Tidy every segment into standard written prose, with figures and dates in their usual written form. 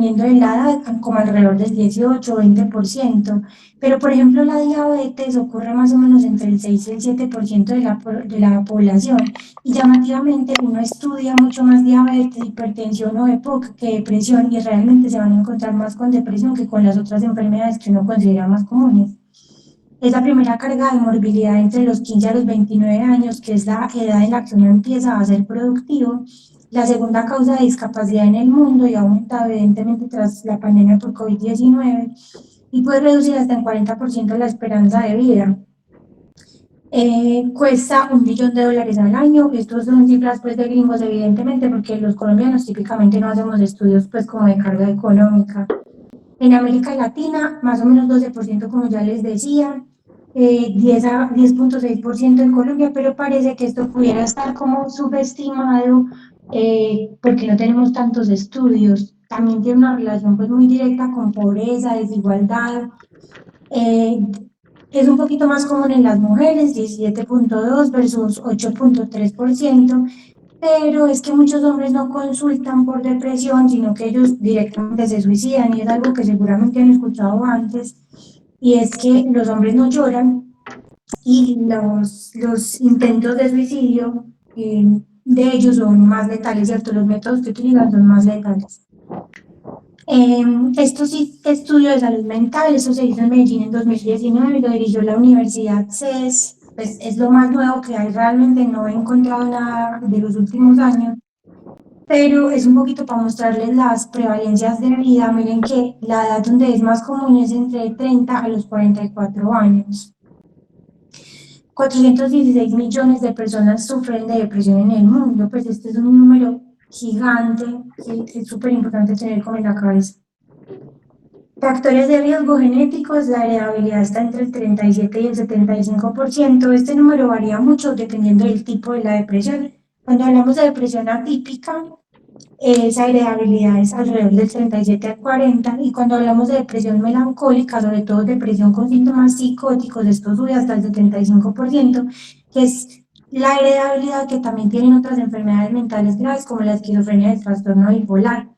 dependiendo de la edad, como alrededor del 18 o 20%. Pero, por ejemplo, la diabetes ocurre más o menos entre el 6 y el 7% de la población. Y llamativamente uno estudia mucho más diabetes, hipertensión o EPOC que depresión, y realmente se van a encontrar más con depresión que con las otras enfermedades que uno considera más comunes. Es la primera carga de morbilidad entre los 15 a los 29 años, que es la edad en la que uno empieza a ser productivo. La segunda causa de discapacidad en el mundo y aumenta evidentemente tras la pandemia por COVID-19 y puede reducir hasta en 40% la esperanza de vida. Cuesta $1 billón al año. Estos son cifras pues de gringos evidentemente porque los colombianos típicamente no hacemos estudios pues como de carga económica. En América Latina, más o menos 12%, como ya les decía, 10,6% en Colombia, pero parece que esto pudiera estar como subestimado porque no tenemos tantos estudios. También tiene una relación pues muy directa con pobreza, desigualdad. eh, es un poquito más común en las mujeres, 17,2 versus 8,3%, pero es que muchos hombres no consultan por depresión, sino que ellos directamente se suicidan, y es algo que seguramente han escuchado antes, y es que los hombres no lloran y los intentos de suicidio de ellos son más letales, ¿cierto? Los métodos que utilizan son más letales. Esto sí, estudio de salud mental, eso se hizo en Medellín en 2019 y lo dirigió la Universidad CES, pues es lo más nuevo que hay, realmente no he encontrado nada de los últimos años, pero es un poquito para mostrarles las prevalencias de vida. Miren que la edad donde es más común es entre 30 a los 44 años. 416 millones de personas sufren de depresión en el mundo, pues este es un número gigante que es súper importante tener como en la cabeza. Factores de riesgo genéticos, la heredabilidad está entre el 37 y el 75%. Este número varía mucho dependiendo del tipo de la depresión. Cuando hablamos de depresión atípica, esa heredabilidad es alrededor del 37 al 40, y cuando hablamos de depresión melancólica, sobre todo depresión con síntomas psicóticos, esto sube hasta el 75%, que es la heredabilidad que también tienen otras enfermedades mentales graves como la esquizofrenia y el trastorno bipolar.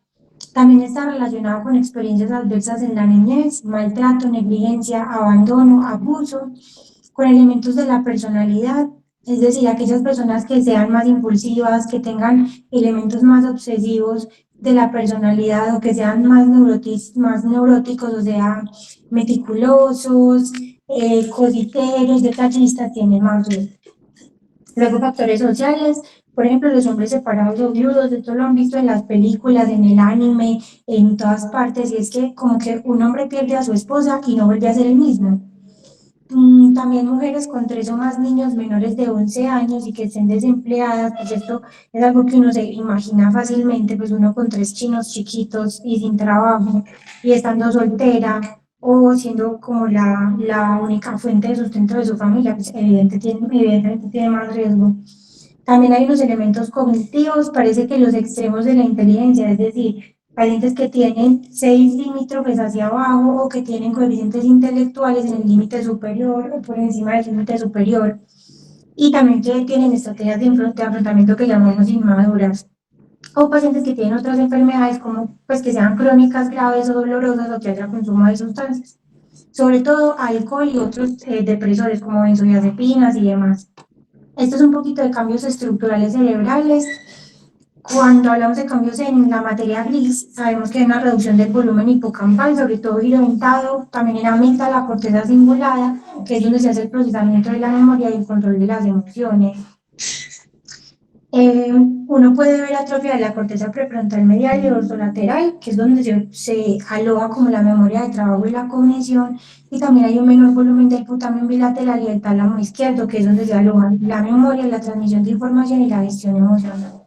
También está relacionado con experiencias adversas en la niñez, maltrato, negligencia, abandono, abuso, con elementos de la personalidad, es decir, aquellas personas que sean más impulsivas, que tengan elementos más obsesivos de la personalidad o que sean más neuróticos, o sea, meticulosos, cositeros, detallistas, tienen más riesgo. Luego, factores sociales, por ejemplo, los hombres separados o viudos, esto lo han visto en las películas, en el anime, en todas partes, y es que como que un hombre pierde a su esposa y no vuelve a ser el mismo. También mujeres con 3 o más niños menores de 11 años y que estén desempleadas, pues esto es algo que uno se imagina fácilmente, pues uno con 3 chinos chiquitos y sin trabajo y estando soltera o siendo como la única fuente de sustento de su familia, pues evidentemente tiene más riesgo. También hay unos elementos cognitivos, parece que los extremos de la inteligencia, es decir, pacientes que tienen 6 limítrofes hacia abajo o que tienen coeficientes intelectuales en el límite superior o por encima del límite superior, y también que tienen estrategias de afrontamiento que llamamos inmaduras, o pacientes que tienen otras enfermedades como pues que sean crónicas, graves o dolorosas o que haya consumo de sustancias, sobre todo alcohol y otros depresores como benzodiazepinas y demás. Esto es un poquito de cambios estructurales cerebrales. Cuando hablamos de cambios en la materia gris, sabemos que hay una reducción del volumen hipocampal, sobre todo giro dentado, también aumenta la corteza cingulada, que es donde se hace el procesamiento de la memoria y el control de las emociones. Uno puede ver atrofia de la corteza prefrontal medial y dorsolateral, que es donde se aloja como la memoria de trabajo y la cognición, y también hay un menor volumen del putamen bilateral y el tálamo izquierdo, que es donde se aloja la memoria, la transmisión de información y la gestión emocional.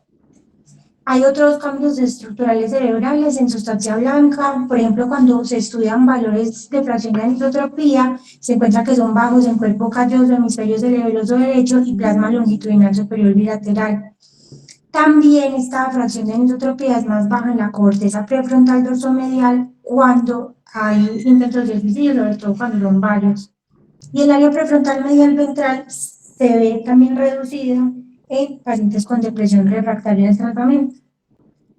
Hay otros cambios estructurales cerebrales en sustancia blanca, por ejemplo, cuando se estudian valores de fracción de anisotropía, se encuentra que son bajos en cuerpo calloso, hemisferio cerebeloso derecho y plasma longitudinal superior bilateral. También esta fracción de anisotropía es más baja en la corteza prefrontal dorsomedial cuando hay intentos de suicidio, sobre todo cuando son varios. Y el área prefrontal medial ventral se ve también reducida en pacientes con depresión refractaria al tratamiento.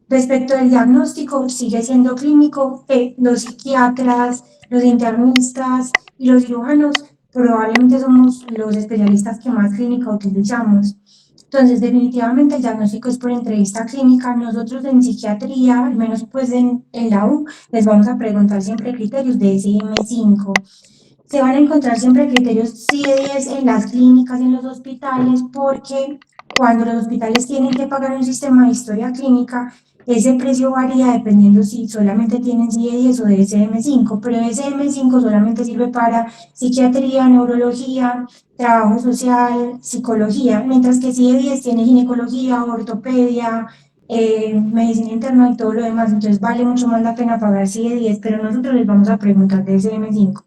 Respecto del diagnóstico, sigue siendo clínico. Los psiquiatras, los internistas y los cirujanos probablemente somos los especialistas que más clínica utilizamos. Entonces, definitivamente el diagnóstico es por entrevista clínica. Nosotros en psiquiatría, al menos pues en la U, les vamos a preguntar siempre criterios de SM5. Se van a encontrar siempre criterios CIE-10 en las clínicas y en los hospitales porque cuando los hospitales tienen que pagar un sistema de historia clínica, ese precio varía dependiendo si solamente tienen CIE-10 o DSM-5, pero DSM-5 solamente sirve para psiquiatría, neurología, trabajo social, psicología, mientras que CIE-10 tiene ginecología, ortopedia, medicina interna y todo lo demás, entonces vale mucho más la pena pagar CIE-10, pero nosotros les vamos a preguntar DSM-5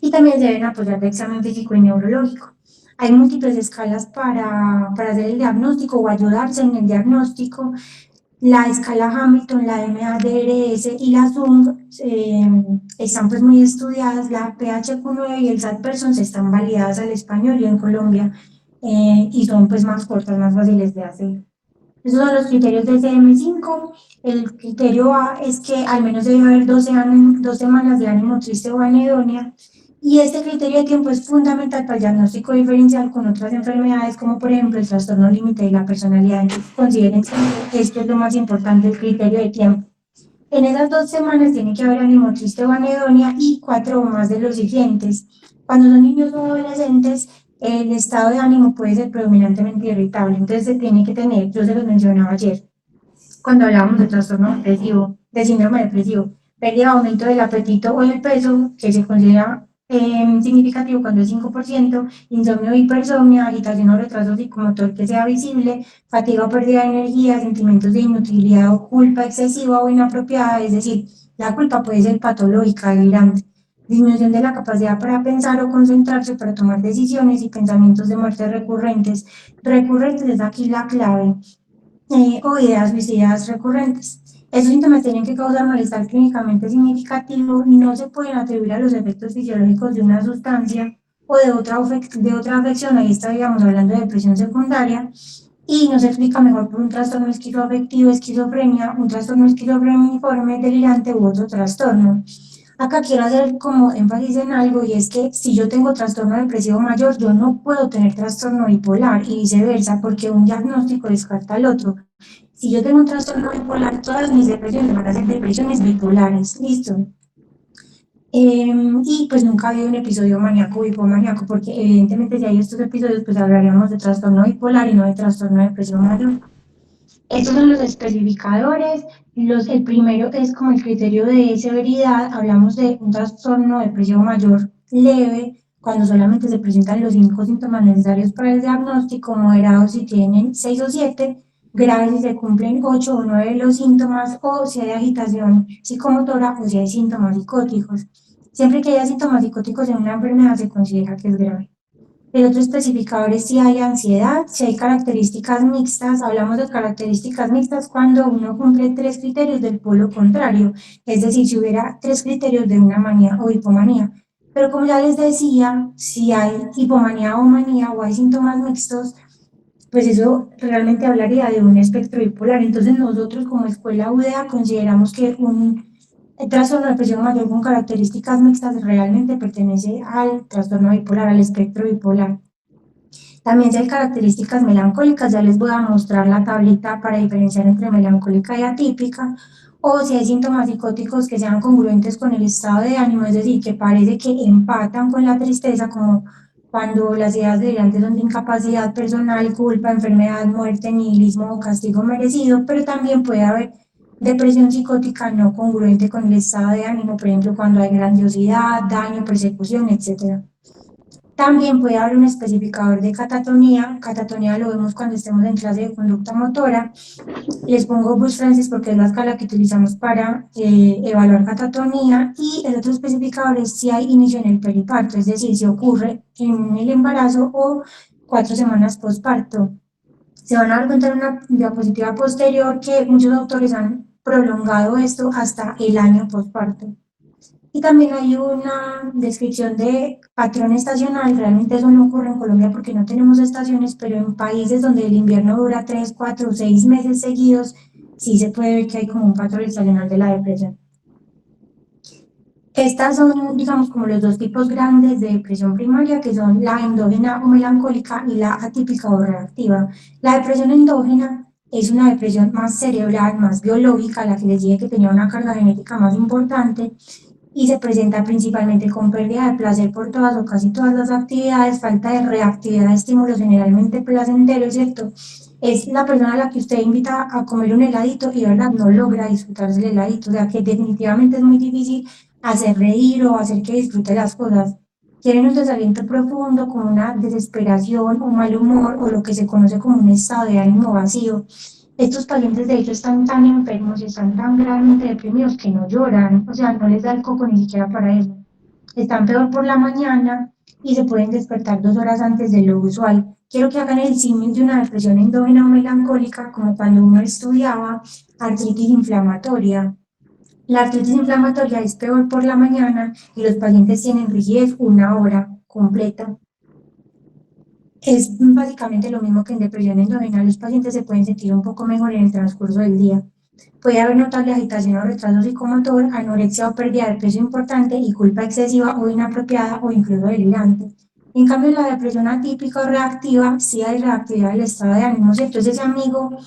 y también se deben apoyar de examen físico y neurológico. Hay múltiples escalas para hacer el diagnóstico o ayudarse en el diagnóstico. La escala Hamilton, la MADRS y la ZUNG están pues muy estudiadas. La PHQ-9 y el SAT-Persons están validadas al español y en Colombia y son pues más cortas, más fáciles de hacer. Esos son los criterios del CM5. El criterio A es que al menos debe haber 2 semanas de ánimo triste o anedonia. Y este criterio de tiempo es fundamental para el diagnóstico diferencial con otras enfermedades, como por ejemplo el trastorno límite de la personalidad. Entonces, consideren que esto es lo más importante, el criterio de tiempo. En esas 2 semanas tiene que haber ánimo triste o anedonia y 4 o más de los siguientes. Cuando son niños o adolescentes, el estado de ánimo puede ser predominantemente irritable, entonces se tiene que tener, yo se los mencionaba ayer, cuando hablábamos de trastorno depresivo, de síndrome depresivo, pérdida o aumento del apetito o del peso, que se considera significativo cuando es 5%, insomnio o hipersomnia, agitación o retraso psicomotor que sea visible, fatiga o pérdida de energía, sentimientos de inutilidad o culpa excesiva o inapropiada, es decir, la culpa puede ser patológica, delirante, disminución de la capacidad para pensar o concentrarse para tomar decisiones y pensamientos de muerte recurrentes. Recurrentes es aquí la clave o ideas suicidas recurrentes. Esos síntomas tienen que causar malestar clínicamente significativo y no se pueden atribuir a los efectos fisiológicos de una sustancia o de otra afección. Ahí estaríamos hablando de depresión secundaria y nos explica mejor por un trastorno esquizoafectivo, esquizofrenia, un trastorno esquizofreniforme, delirante u otro trastorno. Acá quiero hacer como énfasis en algo y es que si yo tengo trastorno depresivo mayor, yo no puedo tener trastorno bipolar y viceversa porque un diagnóstico descarta al otro. Si yo tengo un trastorno bipolar, todas mis depresiones van a ser depresiones bipolares, listo. Y pues nunca ha habido un episodio maníaco o hipomaníaco porque evidentemente si hay estos episodios pues hablaríamos de trastorno bipolar y no de trastorno de depresión mayor. Estos son los especificadores. El primero es como el criterio de severidad. Hablamos de un trastorno de depresión mayor leve, cuando solamente se presentan los 5 síntomas necesarios para el diagnóstico, moderado si tienen 6 o 7, grave si se cumplen 8 o 9 de los síntomas, o si hay agitación psicomotora o si hay síntomas psicóticos. Siempre que haya síntomas psicóticos en una enfermedad se considera que es grave. El otro especificador es si hay ansiedad, si hay características mixtas. Hablamos de características mixtas cuando uno cumple 3 criterios del polo contrario, es decir, si hubiera 3 criterios de una manía o hipomanía. Pero como ya les decía, si hay hipomanía o manía o hay síntomas mixtos, pues eso realmente hablaría de un espectro bipolar. Entonces nosotros como escuela UDA consideramos que un trastorno de depresión mayor con características mixtas realmente pertenece al trastorno bipolar, al espectro bipolar. También si hay características melancólicas, ya les voy a mostrar la tablita para diferenciar entre melancólica y atípica, o si hay síntomas psicóticos que sean congruentes con el estado de ánimo, es decir, que parece que empatan con la tristeza, como cuando las ideas delirantes son de incapacidad personal, culpa, enfermedad, muerte, nihilismo o castigo merecido, pero también puede haber depresión psicótica no congruente con el estado de ánimo, por ejemplo, cuando hay grandiosidad, daño, persecución, etc. También puede haber un especificador de catatonía. Catatonía lo vemos cuando estemos en clase de conducta motora. Les pongo Bush Francis porque es la escala que utilizamos para evaluar catatonía. Y el otro especificador es si hay inicio en el periparto, es decir, si ocurre en el embarazo o 4 semanas postparto. Se van a dar cuenta en una diapositiva posterior que muchos autores han prolongado esto hasta el año postparto. Y también hay una descripción de patrón estacional. Realmente eso no ocurre en Colombia porque no tenemos estaciones, pero en países donde el invierno dura 3, 4, 6 meses seguidos, sí se puede ver que hay como un patrón estacional de la depresión. Estas son, digamos, como los dos tipos grandes de depresión primaria, que son la endógena o melancólica y la atípica o reactiva. La depresión endógena es una depresión más cerebral, más biológica, la que les dije que tenía una carga genética más importante y se presenta principalmente con pérdida de placer por todas o casi todas las actividades, falta de reactividad de estímulos generalmente placenteros, ¿cierto? Es la persona a la que usted invita a comer un heladito y, ¿verdad?, no logra disfrutarse el heladito, o sea que definitivamente es muy difícil hacer reír o hacer que disfrute las cosas. Quieren un desaliento profundo, como una desesperación, un mal humor o lo que se conoce como un estado de ánimo vacío. Estos pacientes de hecho están tan enfermos y están tan gravemente deprimidos que no lloran, o sea, no les da el coco ni siquiera para eso. Están peor por la mañana y se pueden despertar 2 horas antes de lo usual. Quiero que hagan el símil de una depresión endógena o melancólica, como cuando uno estudiaba artritis inflamatoria. La artritis inflamatoria es peor por la mañana y los pacientes tienen rigidez 1 hora completa. Es básicamente lo mismo que en depresión endógena. Los pacientes se pueden sentir un poco mejor en el transcurso del día. Puede haber notable agitación o retraso psicomotor, anorexia o pérdida de peso importante y culpa excesiva o inapropiada o incluso delirante. En cambio, en la depresión atípica o reactiva, sí hay reactividad del estado de ánimo, ¿cierto? Es ese amigo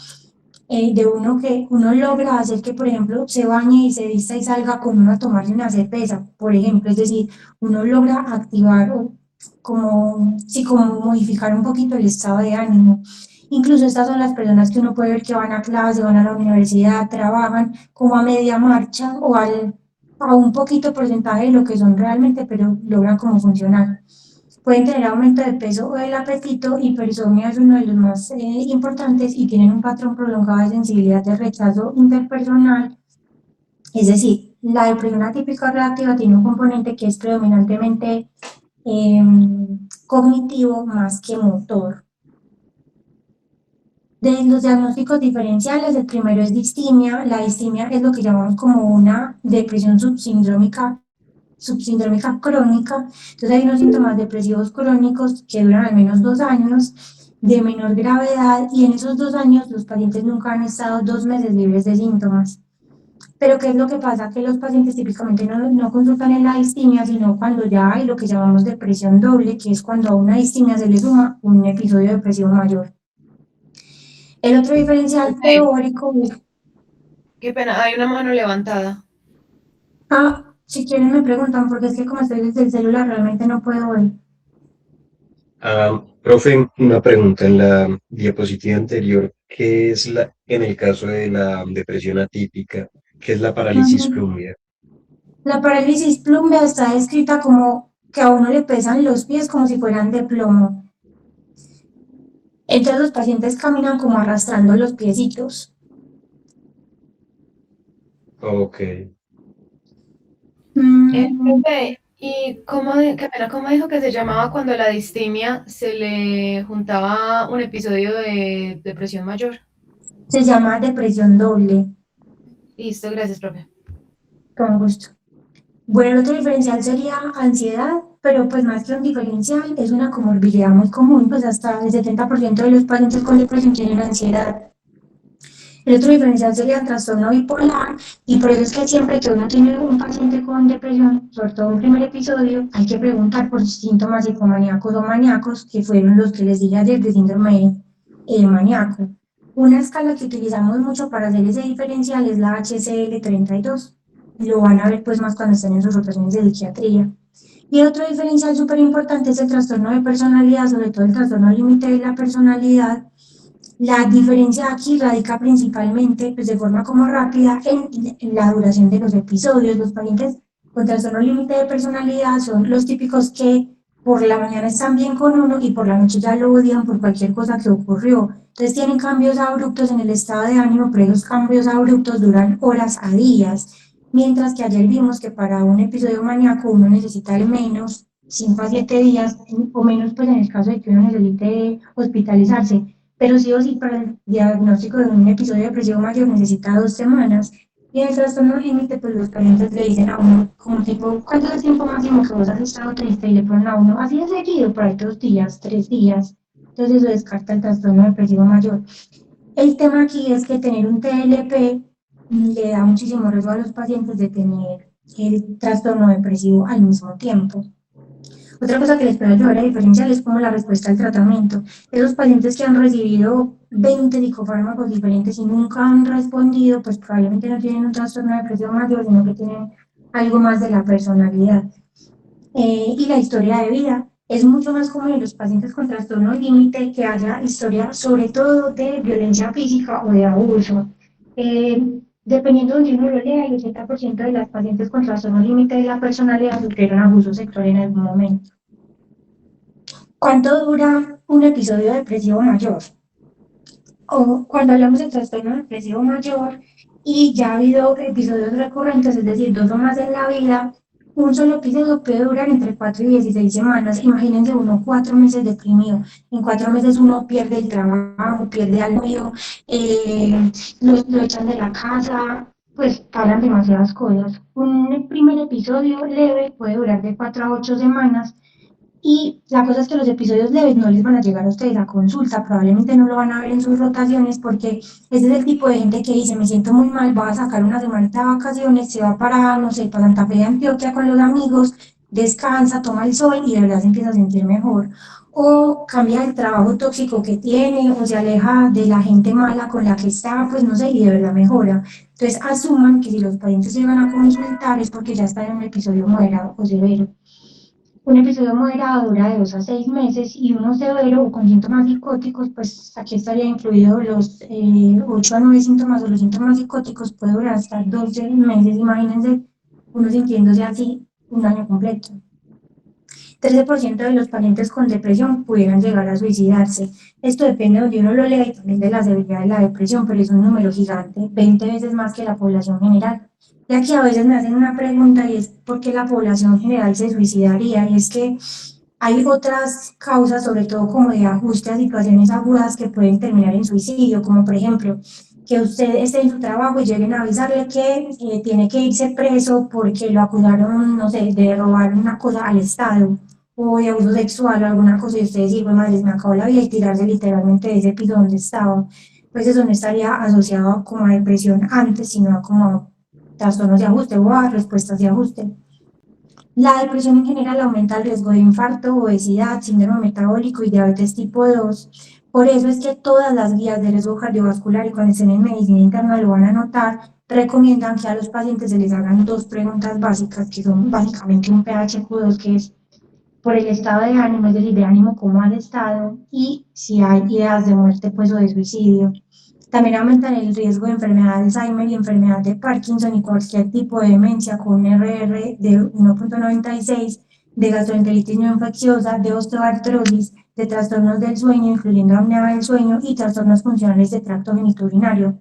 de uno que uno logra hacer que, por ejemplo, se bañe y se vista y salga con uno a tomarse una cerveza, por ejemplo, es decir, uno logra activar o como, sí, como modificar un poquito el estado de ánimo. Incluso estas son las personas que uno puede ver que van a clase, van a la universidad, trabajan como a media marcha o a un poquito porcentaje de lo que son realmente, pero logran como funcionar. Pueden tener aumento de peso o del apetito, hipersomnia es uno de los más importantes y tienen un patrón prolongado de sensibilidad de rechazo interpersonal. Es decir, la depresión atípica reactiva tiene un componente que es predominantemente eh, cognitivo más que motor. De los diagnósticos diferenciales, el primero es distimia. La distimia es lo que llamamos como una depresión subsindrómica crónica. Entonces hay unos síntomas depresivos crónicos que duran al menos 2 años, de menor gravedad, y en esos 2 años los pacientes nunca han estado 2 meses libres de síntomas. Pero ¿qué es lo que pasa? Que los pacientes típicamente no consultan en la distimia, sino cuando ya hay lo que llamamos depresión doble, que es cuando a una distimia se le suma un episodio depresivo mayor. El otro diferencial Ok, teórico, qué pena, hay una mano levantada. si quieren me preguntan, porque es que como estoy desde el celular realmente no puedo ver. Profe, una pregunta en la diapositiva anterior, ¿qué es en el caso de la depresión atípica, qué es la parálisis Ujú. plúmbea? La parálisis plúmbea está descrita como que a uno le pesan los pies como si fueran de plomo. Entonces los pacientes caminan como arrastrando los piecitos. Ok. Mm, Profe, ¿y qué pena, cómo dijo que se llamaba cuando la distimia se le juntaba un episodio de depresión mayor? Se llama depresión doble, Listo, gracias, profe. con gusto. Bueno, el otro diferencial sería ansiedad, pero pues más que un diferencial, es una comorbilidad muy común, pues hasta el 70% de los pacientes con depresión tienen ansiedad. El otro diferencial sería el trastorno bipolar, y por eso es que siempre que uno tiene un paciente con depresión, sobre todo un primer episodio, hay que preguntar por síntomas psicomaníacos o maníacos, que fueron los que les dije ayer de síndrome maníaco. Una escala que utilizamos mucho para hacer ese diferencial es la HCL-32. Lo van a ver pues más cuando estén en sus rotaciones de psiquiatría. Y otro diferencial súper importante es el trastorno de personalidad, sobre todo el trastorno límite de la personalidad. La diferencia aquí radica principalmente, pues de forma como rápida, en la duración de los episodios. Los pacientes con trastorno límite de personalidad son los típicos que por la mañana están bien con uno y por la noche ya lo odian por cualquier cosa que ocurrió. Entonces tienen cambios abruptos en el estado de ánimo, pero esos cambios abruptos duran horas a días. Mientras que ayer vimos que para un episodio maníaco uno necesita al menos 5 a 7 días, o menos pues en el caso de que uno necesite hospitalizarse, pero sí o sí para el diagnóstico de un episodio depresivo mayor necesita 2 semanas. Y en el trastorno límite, pues los pacientes le dicen a uno como tipo, ¿cuánto es el tiempo máximo que vos has estado triste? Y le ponen a uno, así de seguido, por ahí 2 días, 3 días. Entonces eso descarta el trastorno depresivo mayor. El tema aquí es que tener un TLP le da muchísimo riesgo a los pacientes de tener el trastorno depresivo al mismo tiempo. Otra cosa que les puede ayudar a diferenciar es como la respuesta al tratamiento. Esos pacientes que han recibido 20 psicofármacos diferentes y nunca han respondido, pues probablemente no tienen un trastorno depresivo mayor, sino que tienen algo más de la personalidad. Y la historia de vida. Es mucho más común en los pacientes con trastorno límite que haya historia sobre todo de violencia física o de abuso. Dependiendo de donde uno lo lea, el 80% de las pacientes con trastorno límite de la personalidad sufrieron abuso sexual en algún momento. ¿Cuánto dura un episodio depresivo mayor? O cuando hablamos de trastorno depresivo mayor y ya ha habido episodios recurrentes, es decir, 2 o más en la vida, un solo episodio puede durar entre 4 y 16 semanas. Imagínense uno 4 meses deprimido. En 4 meses uno pierde el trabajo, pierde al novio, lo echan de la casa, pues pasan demasiadas cosas. Un primer episodio leve puede durar de 4 a 8 semanas y la cosa es que los episodios leves no les van a llegar a ustedes a consulta, probablemente no lo van a ver en sus rotaciones porque ese es el tipo de gente que dice, me siento muy mal, voy a sacar una semanita de vacaciones, se va para, no sé, para Santa Fe de Antioquia con los amigos, descansa, toma el sol y de verdad se empieza a sentir mejor. O cambia el trabajo tóxico que tiene, o se aleja de la gente mala con la que está, pues no sé, y de verdad mejora. Entonces asuman que si los pacientes llegan a consultar es porque ya están en un episodio moderado o severo. Un episodio moderado dura de 2 a 6 meses y uno severo o con síntomas psicóticos, pues aquí estaría incluido los 8 a 9 síntomas o los síntomas psicóticos, puede durar hasta 12 meses, imagínense, uno sintiéndose así un año completo. 13% de los pacientes con depresión pudieran llegar a suicidarse. Esto depende de donde uno lo lea y también de la severidad de la depresión, pero es un número gigante, 20 veces más que la población general. Y aquí a veces me hacen una pregunta y es ¿por qué la población general se suicidaría? Y es que hay otras causas, sobre todo como de ajuste a situaciones agudas que pueden terminar en suicidio, como por ejemplo que usted esté en su trabajo y lleguen a avisarle que tiene que irse preso porque lo acusaron, no sé, de robar una cosa al Estado o de abuso sexual o alguna cosa y usted decir, bueno, madre, me acabó la vida y tirarse literalmente de ese piso donde estaba. Pues eso no estaría asociado como a depresión antes, sino como a trastornos de ajuste o a respuestas de ajuste. La depresión en general aumenta el riesgo de infarto, obesidad, síndrome metabólico y diabetes tipo 2. Por eso es que todas las guías de riesgo cardiovascular y cuando estén en medicina interna lo van a notar, recomiendan que a los pacientes se les hagan 2 preguntas básicas, que son básicamente un PHQ-2, que es por el estado de ánimo, es decir, de ánimo cómo has estado, y si hay ideas de muerte pues, o de suicidio. También aumentan el riesgo de enfermedad de Alzheimer y enfermedad de Parkinson y cualquier tipo de demencia con un RR de 1.96, de gastroenteritis no infecciosa, de osteoartrosis, de trastornos del sueño, incluyendo apnea del sueño y trastornos funcionales de tracto genitourinario.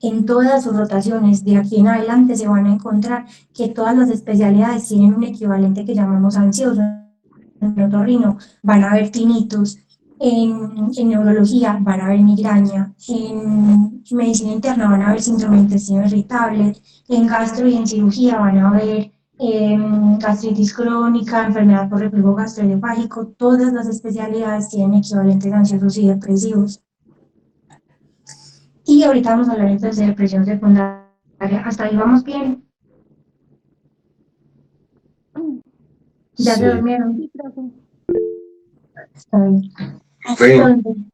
En todas sus rotaciones de aquí en adelante se van a encontrar que todas las especialidades tienen un equivalente que llamamos ansioso. En otorrino van a haber tinnitus, en neurología van a haber migraña, en medicina interna van a haber síndrome de intestino irritable, en gastro y en cirugía van a haber gastritis crónica, enfermedad por reflujo gastroesofágico, todas las especialidades tienen equivalentes ansiosos y depresivos. Y ahorita vamos a hablar entonces de depresión secundaria. ¿Hasta ahí vamos bien? ¿Ya se Sí. durmieron? Sí, profe. Está bien. Bueno, Entonces,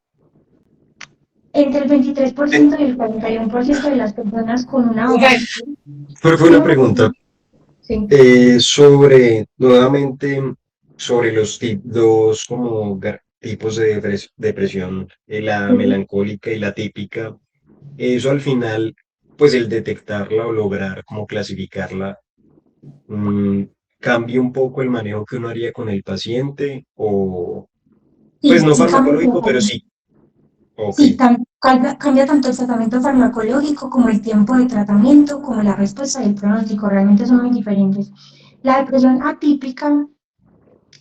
entre el 23% y el 41% de las personas con una base. fue una pregunta Sí. nuevamente, sobre los como tipos de depresión, la melancólica y la típica. Eso al final, pues el detectarla o lograr como clasificarla, mm, cambia un poco el manejo que uno haría con el paciente o, pues Sí, no sí cambia, farmacológico, pero sí. Ok, sí, cambia tanto el tratamiento farmacológico como el tiempo de tratamiento, como la respuesta y el pronóstico, realmente son muy diferentes. La depresión atípica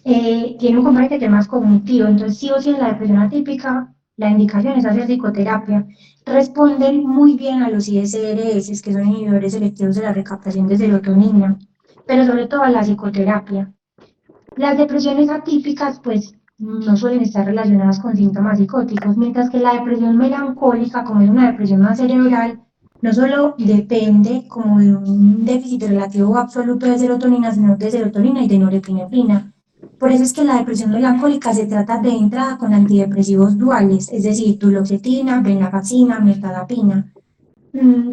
tiene un componente que es más cognitivo, entonces sí o sí en la depresión atípica la indicación es hacer psicoterapia. Responden muy bien a los ISRS, que son inhibidores selectivos de la recaptación de serotonina, pero sobre todo a la psicoterapia. Las depresiones atípicas, pues no suelen estar relacionadas con síntomas psicóticos, mientras que la depresión melancólica, como es una depresión más cerebral, no solo depende como de un déficit relativo o absoluto de serotonina, sino de serotonina y de norepinefrina. Por eso es que la depresión melancólica se trata de entrada con antidepresivos duales, es decir, duloxetina, venlafaxina, mirtazapina,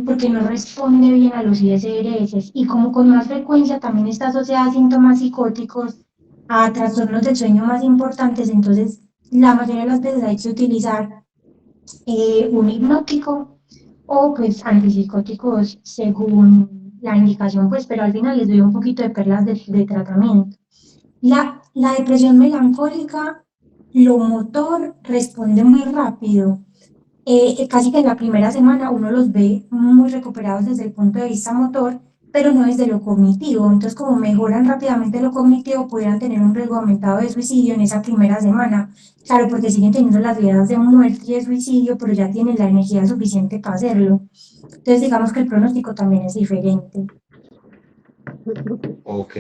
porque no responde bien a los ISRS y como con más frecuencia también está asociada a síntomas psicóticos, a trastornos del sueño más importantes, entonces la mayoría de las veces hay que utilizar un hipnótico o pues antipsicóticos según la indicación, pues, pero al final les doy un poquito de perlas de tratamiento. La depresión melancólica, lo motor responde muy rápido. Casi que en la primera semana uno los ve muy recuperados desde el punto de vista motor, pero no desde lo cognitivo. Entonces, como mejoran rápidamente lo cognitivo, pudieran tener un riesgo aumentado de suicidio en esa primera semana. Claro, porque siguen teniendo las ideas de muerte y de suicidio, pero ya tienen la energía suficiente para hacerlo. Entonces, digamos que el pronóstico también es diferente. Ok.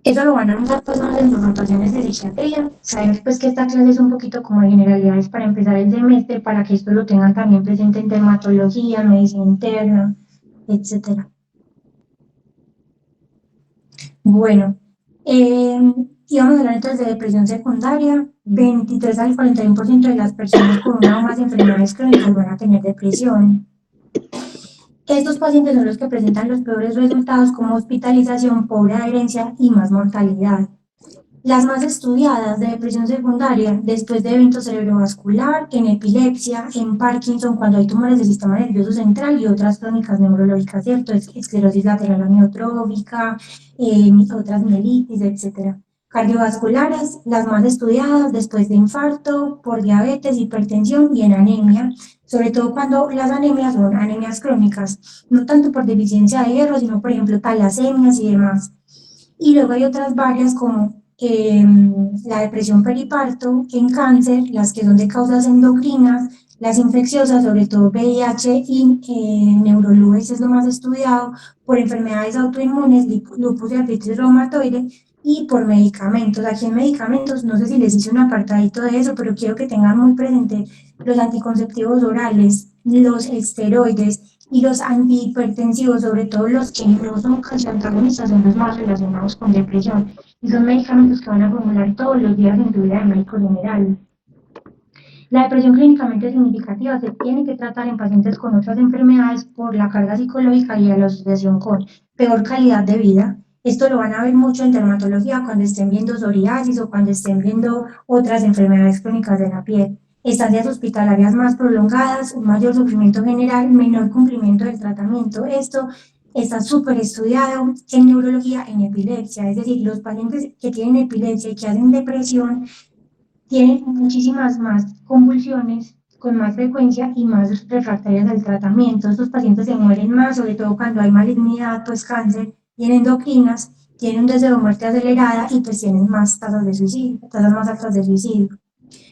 Eso lo van a notar pues más en sus rotaciones de psiquiatría. Sabemos pues que esta clase es un poquito como de generalidades para empezar el semestre, para que esto lo tengan también presente en dermatología, medicina interna, etcétera. Bueno, y vamos a hablar entonces de depresión secundaria. 23 al 41% de las personas con una o más enfermedades crónicas van a tener depresión. Estos pacientes son los que presentan los peores resultados como hospitalización, pobre adherencia y más mortalidad. Las más estudiadas de depresión secundaria después de evento cerebrovascular, en epilepsia, en Parkinson, cuando hay tumores del sistema nervioso central y otras crónicas neurológicas, ¿cierto? Esclerosis lateral amiotrófica, otras mielitis, etc. Cardiovasculares, las más estudiadas después de infarto, por diabetes, hipertensión y en anemia, sobre todo cuando las anemias son anemias crónicas, no tanto por deficiencia de hierro, sino por ejemplo talasemias y demás. Y luego hay otras varias como la depresión periparto en cáncer, las que son de causas endocrinas, las infecciosas, sobre todo VIH y neurolupus es lo más estudiado, por enfermedades autoinmunes, lupus y artritis reumatoide, y por medicamentos. Aquí en medicamentos, no sé si les hice un apartadito de eso, pero quiero que tengan muy presente los anticonceptivos orales, los esteroides y los antihipertensivos, sobre todo los que no son calcioantagonistas, son los más relacionados con depresión. Y son medicamentos que van a formular todos los días en tu vida de médico general. La depresión clínicamente significativa se tiene que tratar en pacientes con otras enfermedades por la carga psicológica y la asociación con peor calidad de vida. Esto lo van a ver mucho en dermatología cuando estén viendo psoriasis o cuando estén viendo otras enfermedades crónicas de la piel. Estancias hospitalarias más prolongadas, un mayor sufrimiento general, menor cumplimiento del tratamiento. Esto está súper estudiado en neurología en epilepsia, es decir, los pacientes que tienen epilepsia y que hacen depresión tienen muchísimas más convulsiones con más frecuencia y más refractarias al tratamiento. Estos pacientes se mueren más, sobre todo cuando hay malignidad, pues cáncer, tienen endocrinas, tienen un deseo de muerte acelerada y pues tienen más tasas de suicidio, tasas más altas de suicidio.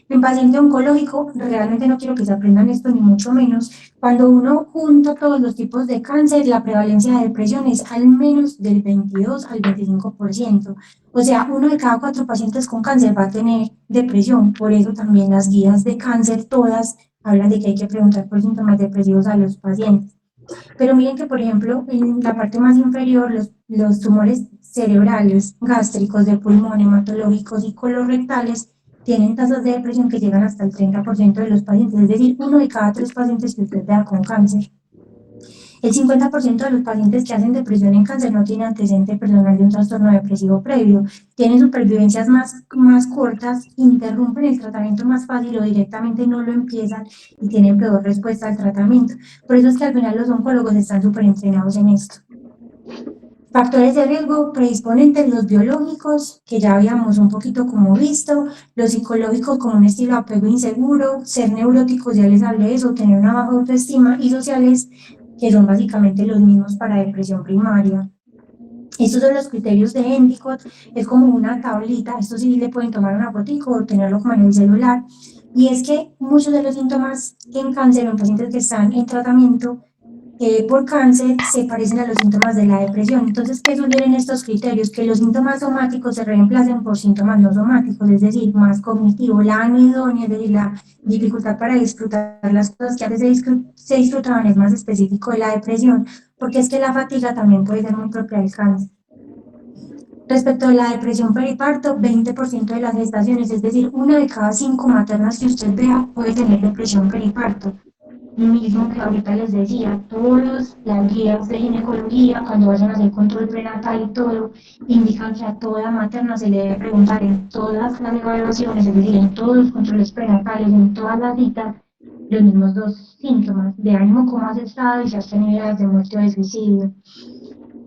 En paciente oncológico, realmente no quiero que se aprendan esto ni mucho menos. Cuando uno junta todos los tipos de cáncer, la prevalencia de depresión es al menos del 22 al 25%. O sea, uno de cada 4 pacientes con cáncer va a tener depresión. Por eso también las guías de cáncer todas hablan de que hay que preguntar por síntomas depresivos a los pacientes. Pero miren que, por ejemplo, en la parte más inferior, los tumores cerebrales, gástricos, de pulmón, hematológicos y colorectales tienen tasas de depresión que llegan hasta el 30% de los pacientes, es decir, uno de cada 3 pacientes que usted vea con cáncer. El 50% de los pacientes que hacen depresión en cáncer no tiene antecedente personal de un trastorno depresivo previo, tienen supervivencias más cortas, interrumpen el tratamiento más fácil o directamente no lo empiezan y tienen peor respuesta al tratamiento. Por eso es que al final los oncólogos están súper entrenados en esto. Factores de riesgo predisponentes, los biológicos, que ya habíamos un poquito como visto, los psicológicos como un estilo de apego inseguro, ser neuróticos, ya les hablé de eso, tener una baja autoestima, y sociales, que son básicamente los mismos para depresión primaria. Estos son los criterios de Endicott, es como una tablita, esto sí le pueden tomar una fotico o tenerlo como en el celular, y es que muchos de los síntomas en cáncer en pacientes que están en tratamiento por cáncer se parecen a los síntomas de la depresión. Entonces, ¿qué sugieren estos criterios? Que los síntomas somáticos se reemplacen por síntomas no somáticos, es decir, más cognitivo, la anedonia, es decir, la dificultad para disfrutar las cosas que antes se disfrutaban es más específico de la depresión, porque es que la fatiga también puede ser muy propia del cáncer. Respecto a la depresión periparto, 20% de las gestaciones, es decir, una de cada 5 maternas que usted vea puede tener depresión periparto. Lo mismo que ahorita les decía, todas las guías de ginecología, cuando vayan a hacer control prenatal y todo, indican que a toda materna se le debe preguntar en todas las evaluaciones, es decir, en todos los controles prenatales, en todas las citas, los mismos 2 síntomas, de ánimo como has estado y si has tenido ideas de muerte o de suicidio.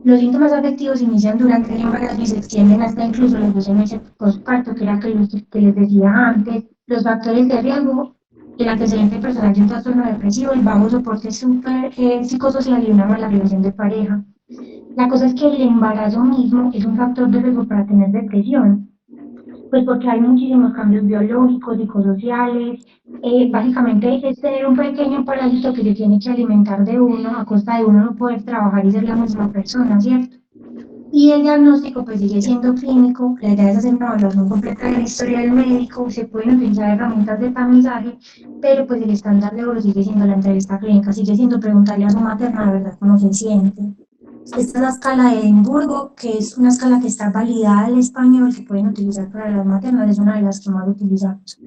Los síntomas afectivos inician durante el embarazo y se extienden hasta incluso los 12 meses postparto, que era que les decía antes. Los factores de riesgo, el antecedente personal de un trastorno depresivo, el bajo soporte psicosocial y una mala relación de pareja. La cosa es que el embarazo mismo es un factor de riesgo para tener depresión, pues porque hay muchísimos cambios biológicos, psicosociales. Básicamente es tener un pequeño parásito que se tiene que alimentar de uno a costa de uno no poder trabajar y ser la misma persona, ¿cierto? Y el diagnóstico pues sigue siendo clínico, la idea es hacer una evaluación completa de la historia del médico, se pueden utilizar herramientas de tamizaje, pero pues el estándar de oro sigue siendo la entrevista clínica, sigue siendo preguntarle a su materna de verdad cómo se siente. Esta es la escala de Edimburgo, que es una escala que está validada al español, que pueden utilizar para las maternas, es una de las que más utilizamos.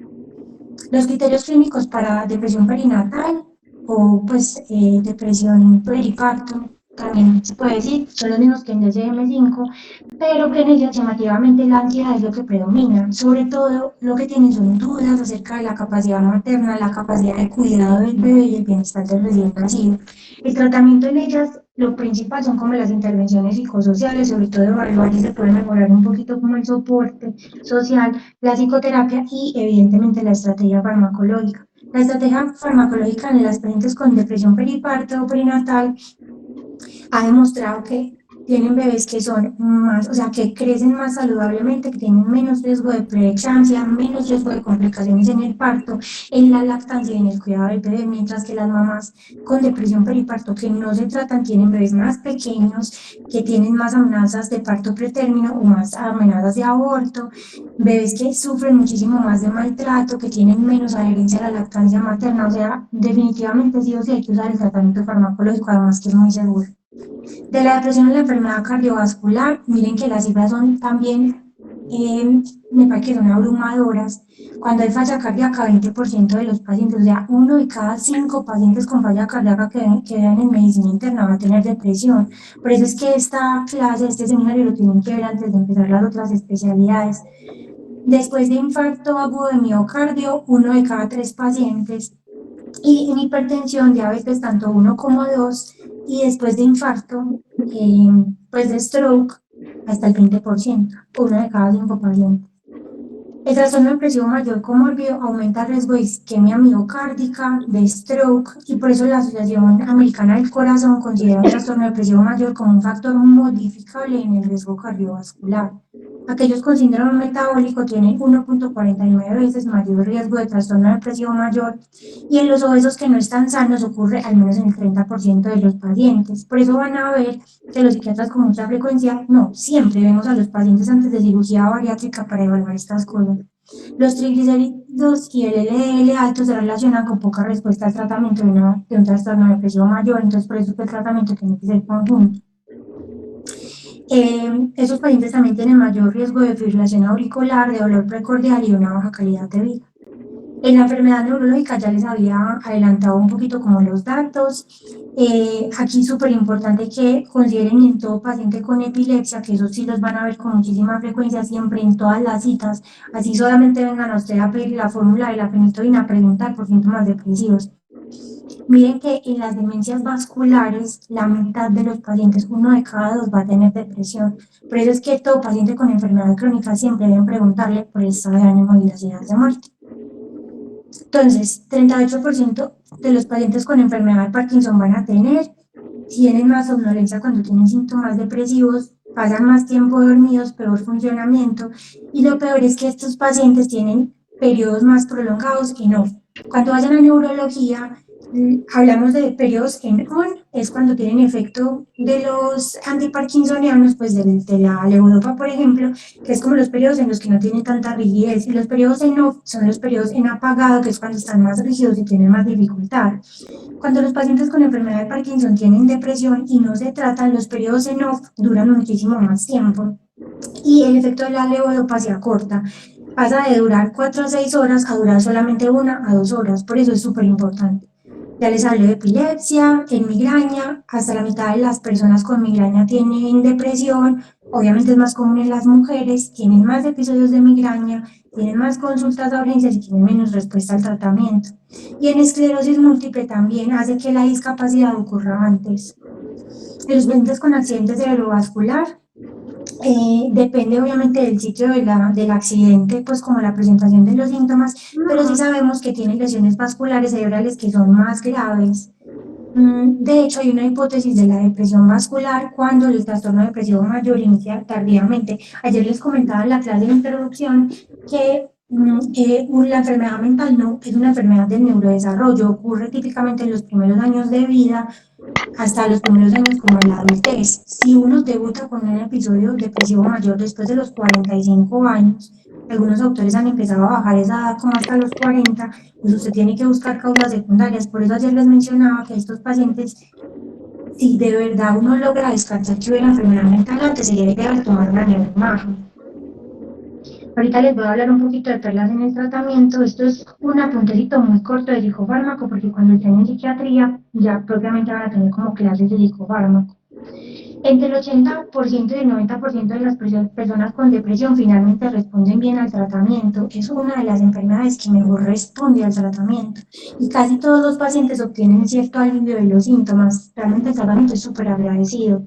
Los criterios clínicos para depresión perinatal o pues depresión periparto, también se puede decir, son los mismos que en DSM-5, pero que en ellas llamativamente la ansiedad es lo que predomina. Sobre todo lo que tienen son dudas acerca de la capacidad materna, la capacidad de cuidado del bebé y el bienestar del recién nacido. El tratamiento en ellas, lo principal son como las intervenciones psicosociales, sobre todo evaluar si se puede mejorar un poquito como el soporte social, la psicoterapia y evidentemente la estrategia farmacológica. La estrategia farmacológica en las pacientes con depresión periparto o perinatal ha demostrado que tienen bebés que son más, o sea, que crecen más saludablemente, que tienen menos riesgo de preeclampsia, menos riesgo de complicaciones en el parto, en la lactancia y en el cuidado del bebé, mientras que las mamás con depresión periparto que no se tratan tienen bebés más pequeños, que tienen más amenazas de parto pretérmino o más amenazas de aborto, bebés que sufren muchísimo más de maltrato, que tienen menos adherencia a la lactancia materna, o sea, definitivamente sí o sí hay que usar el tratamiento farmacológico, además que es muy seguro. De la depresión a la enfermedad cardiovascular, miren que las cifras son también, me parece que son abrumadoras. Cuando hay falla cardíaca, 20% de los pacientes, o sea, 1 de cada 5 pacientes con falla cardíaca que vean en medicina interna va a tener depresión. Por eso es que esta clase, este seminario lo tienen que ver antes de empezar las otras especialidades. Después de infarto agudo de miocardio, 1 de cada 3 pacientes. Y en hipertensión, diabetes tanto 1 como 2, y después de infarto, pues de stroke, hasta el 20%, 1 de cada 5 pacientes. El trastorno depresivo mayor comórbido aumenta el riesgo de isquemia miocárdica, de stroke, y por eso la Asociación Americana del Corazón considera el trastorno depresivo mayor como un factor modificable en el riesgo cardiovascular. Aquellos con síndrome metabólico tienen 1.49 veces mayor riesgo de trastorno depresivo mayor, y en los obesos que no están sanos ocurre al menos en el 30% de los pacientes. Por eso van a ver que los psiquiatras con mucha frecuencia, no, siempre vemos a los pacientes antes de cirugía bariátrica para evaluar estas cosas. Los triglicéridos y el LDL alto se relacionan con poca respuesta al tratamiento de un trastorno depresivo mayor, entonces por eso el tratamiento tiene que ser conjunto. Esos pacientes también tienen mayor riesgo de fibrilación auricular, de dolor precordial y una baja calidad de vida. En la enfermedad neurológica ya les había adelantado un poquito como los datos. Aquí súper importante que consideren en todo paciente con epilepsia, que esos sí los van a ver con muchísima frecuencia siempre en todas las citas. Así solamente vengan a usted a pedir la fórmula de la fenitoína a preguntar por síntomas depresivos. Miren que en las demencias vasculares, la mitad de los pacientes, 1 de cada 2 va a tener depresión. Por eso es que todo paciente con enfermedad crónica siempre deben preguntarle por estado de ánimo y las ideas de muerte. Entonces, 38% de los pacientes con enfermedad de Parkinson van a tienen más somnolencia cuando tienen síntomas depresivos, pasan más tiempo dormidos, peor funcionamiento, y lo peor es que estos pacientes tienen periodos más prolongados que no. Cuando vayan a neurología, Hablamos de periodos en on, es cuando tienen efecto de los antiparkinsonianos, pues de la levodopa, por ejemplo, que es como los periodos en los que no tienen tanta rigidez, y los periodos en off son los periodos en apagado, que es cuando están más rígidos y tienen más dificultad. Cuando los pacientes con enfermedad de Parkinson tienen depresión y no se tratan, los periodos en off duran muchísimo más tiempo y el efecto de la levodopa se acorta. Pasa de durar 4 a 6 horas a durar solamente 1 a 2 horas, por eso es súper importante. Ya les hablé de epilepsia, en migraña, hasta la mitad de las personas con migraña tienen depresión, obviamente es más común en las mujeres, tienen más episodios de migraña, tienen más consultas a urgencias y tienen menos respuesta al tratamiento. Y en esclerosis múltiple también hace que la discapacidad ocurra antes. En los pacientes con accidente cerebrovascular, depende obviamente del sitio del accidente, pues como la presentación de los síntomas, pero sí sabemos que tienen lesiones vasculares cerebrales que son más graves. De hecho, hay una hipótesis de la depresión vascular cuando el trastorno depresivo mayor inicia tardíamente. Ayer les comentaba en la clase de introducción que la enfermedad mental no es una enfermedad del neurodesarrollo, ocurre típicamente en los primeros años de vida hasta los primeros años como en la adultez. Si uno debuta con un episodio depresivo mayor después de los 45 años, algunos autores han empezado a bajar esa edad como hasta los 40, pues usted tiene que buscar causas secundarias. Por eso ayer les mencionaba que estos pacientes, si de verdad uno logra descartar que hubiera enfermedad mental antes, se debe tomar una neuroimagen. Ahorita les voy a hablar un poquito de perlas en el tratamiento. Esto es un apuntecito muy corto de psicofármaco, porque cuando estén en psiquiatría ya propiamente van a tener como clases de psicofármaco. Entre el 80% y el 90% de las personas con depresión finalmente responden bien al tratamiento. Es una de las enfermedades que mejor responde al tratamiento. Y casi todos los pacientes obtienen cierto alivio de los síntomas. Realmente el tratamiento es súper agradecido.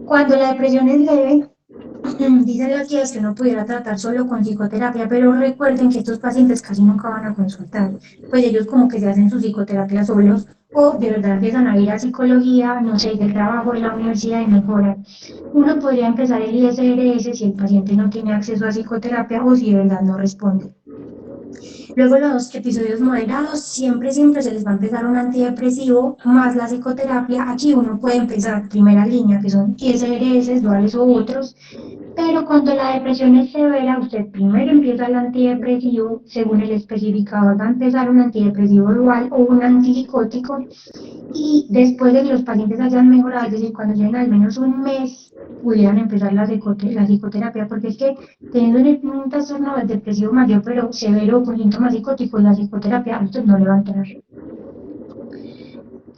Cuando la depresión es leve, dicen las guías que uno pudiera tratar solo con psicoterapia, pero recuerden que estos pacientes casi nunca van a consultar, pues ellos como que se hacen su psicoterapia solos o de verdad empiezan a ir a psicología, no sé, del trabajo, de la universidad y mejoran. Uno podría empezar el ISRS si el paciente no tiene acceso a psicoterapia o si de verdad no responde. Luego los episodios moderados, siempre se les va a empezar un antidepresivo más la psicoterapia. Aquí uno puede empezar primera línea, que son ISRS, duales u otros, pero cuando la depresión es severa, usted primero empieza el antidepresivo, según el especificador va a empezar un antidepresivo dual o un antipsicótico, y después de que los pacientes hayan mejorado, es decir, cuando lleven al menos un mes, pudieran empezar la psicoterapia, porque es que teniendo un trastorno depresivo mayor, pero severo con síntomas psicóticos, la psicoterapia a usted no le va a entrar.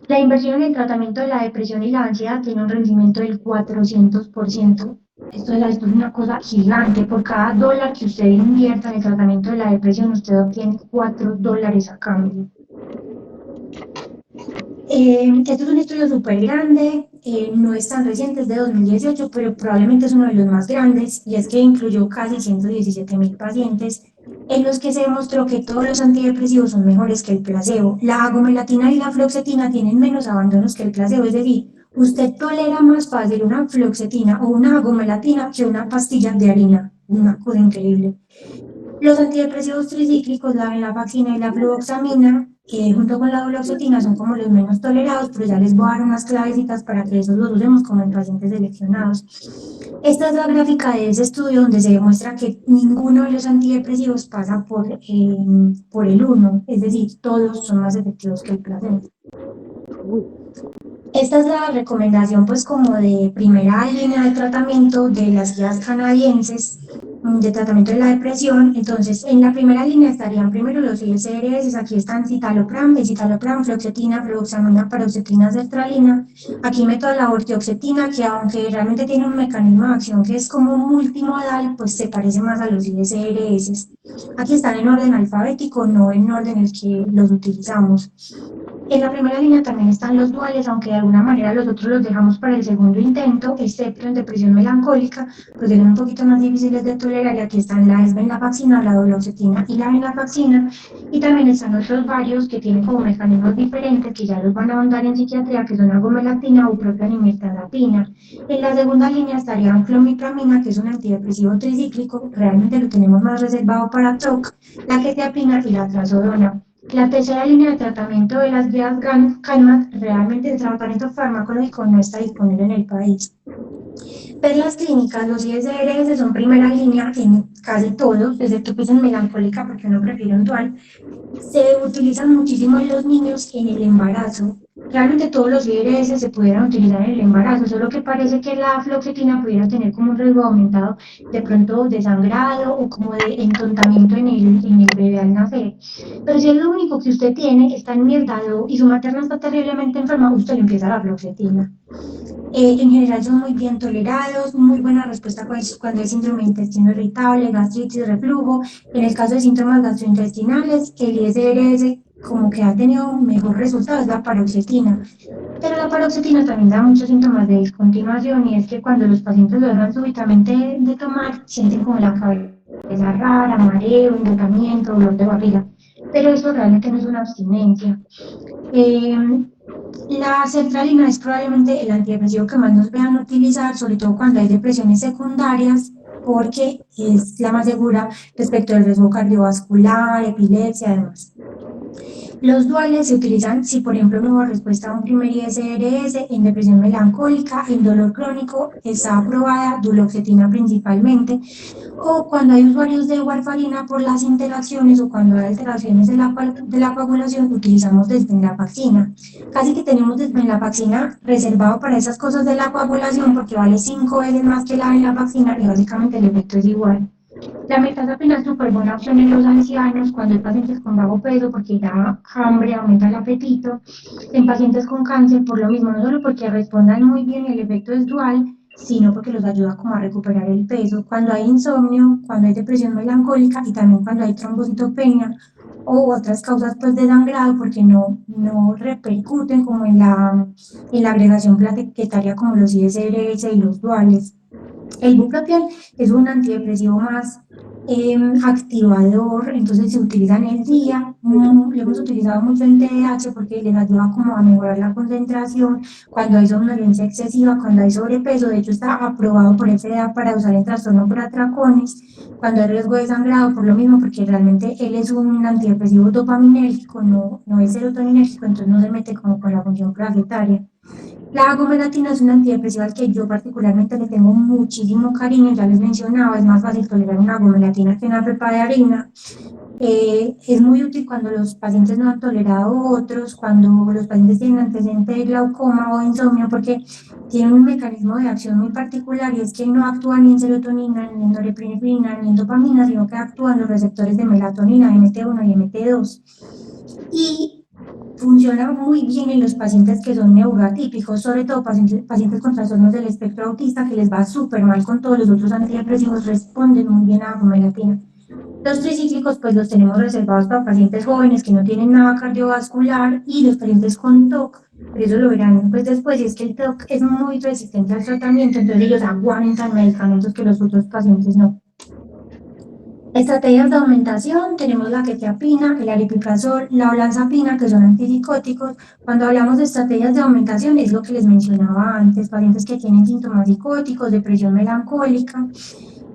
La inversión en el tratamiento de la depresión y la ansiedad tiene un rendimiento del 400%. Esto es una cosa gigante. Por cada dólar que usted invierta en el tratamiento de la depresión, usted obtiene $4 a cambio. Este es un estudio súper grande, no es tan reciente, es de 2018, pero probablemente es uno de los más grandes, y es que incluyó casi 117.000 pacientes, en los que se demostró que todos los antidepresivos son mejores que el placebo. La agomelatina y la fluoxetina tienen menos abandonos que el placebo, es decir, usted tolera más fácil una fluoxetina o una agomelatina que una pastilla de harina, una cosa increíble. Los antidepresivos tricíclicos, la venlafaxina y la fluoxamina, junto con la duloxetina, son como los menos tolerados, pero ya les voy a dar unas clavecitas para que esos los usemos como en pacientes seleccionados. Esta es la gráfica de ese estudio donde se demuestra que ninguno de los antidepresivos pasa por el 1, es decir, todos son más efectivos que el placebo. Esta es la recomendación pues como de primera línea de tratamiento de las guías canadienses de tratamiento de la depresión. Entonces, en la primera línea estarían primero los ISRS, aquí están citalopram, escitalopram, fluoxetina, fluoxamina, paroxetina, sertralina. Aquí meto la ortioxetina, que aunque realmente tiene un mecanismo de acción que es como multimodal, pues se parece más a los ISRS. Aquí están en orden alfabético, no en orden en el que los utilizamos. En la primera línea también están los duales, aunque de alguna manera los otros los dejamos para el segundo intento, excepto en depresión melancólica, porque son un poquito más difíciles de tolerar, y aquí están la esvenlafaxina, la duloxetina y la venlafaxina, y también están otros varios que tienen como mecanismos diferentes, que ya los van a ahondar en psiquiatría, que son agomelatina o propionimetalapina. En la segunda línea estarían clomipramina, que es un antidepresivo tricíclico, realmente lo tenemos más reservado para TOC, la quetiapina y la trazodona. La tercera línea de tratamiento de las vías CALMAT, realmente el tratamiento farmacológico no está disponible en el país. Pero las clínicas, los ISRS son primera línea en casi todos, excepto pues en melancólica porque uno prefiere un dual. Se utilizan muchísimo en los niños en el embarazo. Realmente todos los IRS se pudieran utilizar en el embarazo, solo que parece que la fluoxetina pudiera tener como un riesgo aumentado de pronto de sangrado o como de entontamiento en el bebé al nacer. Pero si es lo único que usted tiene, está enmierdado y su materna está terriblemente enferma, usted le empieza la fluoxetina. En general son muy bien tolerados, muy buena respuesta cuando hay síndrome de intestino irritable, gastritis, reflujo. En el caso de síntomas gastrointestinales, el ISRS como que ha tenido mejor resultado es la paroxetina. Pero la paroxetina también da muchos síntomas de discontinuación y es que cuando los pacientes lo dejan súbitamente de tomar, sienten como la cabeza rara, mareo, enrutamiento, dolor de barriga. Pero eso realmente no es una abstinencia. Eh, la sertralina es probablemente el antidepresivo que más nos vean utilizar, sobre todo cuando hay depresiones secundarias, porque es la más segura respecto al riesgo cardiovascular, epilepsia, además. Los duales se utilizan si, por ejemplo, no hubo respuesta a un primer ISRS, en depresión melancólica, en dolor crónico, está aprobada duloxetina principalmente, o cuando hay usuarios de warfarina por las interacciones o cuando hay alteraciones de la coagulación, utilizamos desvenlafaxina. Casi que tenemos desvenlafaxina reservado para esas cosas de la coagulación porque vale 5 veces más que la venlafaxina y básicamente el efecto es igual. La mirtazapina es súper buena opción en los ancianos, cuando hay pacientes con bajo peso, porque da hambre, aumenta el apetito. En pacientes con cáncer, por lo mismo, no solo porque respondan muy bien y el efecto es dual, sino porque los ayuda como a recuperar el peso. Cuando hay insomnio, cuando hay depresión melancólica y también cuando hay trombocitopenia o otras causas pues de sangrado, porque no repercuten como en la agregación plaquetaria como los ISRS y los duales. El bupropión es un antidepresivo más activador, entonces se utiliza en el día. Lo hemos utilizado mucho en TDAH porque les ayuda como a mejorar la concentración cuando hay somnolencia excesiva, cuando hay sobrepeso. De hecho, está aprobado por FDA para usar en trastorno por atracones, cuando hay riesgo de sangrado, por lo mismo, porque realmente él es un antidepresivo dopaminérgico, no es serotoninérgico, entonces no se mete como con la función plaquetaria. La agomelatina es un antidepresivo al que yo particularmente le tengo muchísimo cariño, ya les mencionaba, es más fácil tolerar una agomelatina que una pepa de harina. Es muy útil cuando los pacientes no han tolerado otros, cuando los pacientes tienen antecedentes de glaucoma o insomnio, porque tienen un mecanismo de acción muy particular y es que no actúan ni en serotonina, ni en norepinefrina, ni en dopamina, sino que actúan los receptores de melatonina, MT1 y MT2. Y funciona muy bien en los pacientes que son neuroatípicos, sobre todo pacientes con trastornos del espectro autista, que les va súper mal con todos los otros antidepresivos, responden muy bien a la bromelatina. Los tricíclicos, pues los tenemos reservados para pacientes jóvenes que no tienen nada cardiovascular y los pacientes con TOC, pero eso lo verán pues después, y es que el TOC es muy resistente al tratamiento, entonces ellos aguantan medicamentos que los otros pacientes no. Estrategias de aumentación, tenemos la quetiapina, el aripiprazol, la olanzapina, que son antipsicóticos. Cuando hablamos de estrategias de aumentación, es lo que les mencionaba antes, pacientes que tienen síntomas psicóticos, depresión melancólica.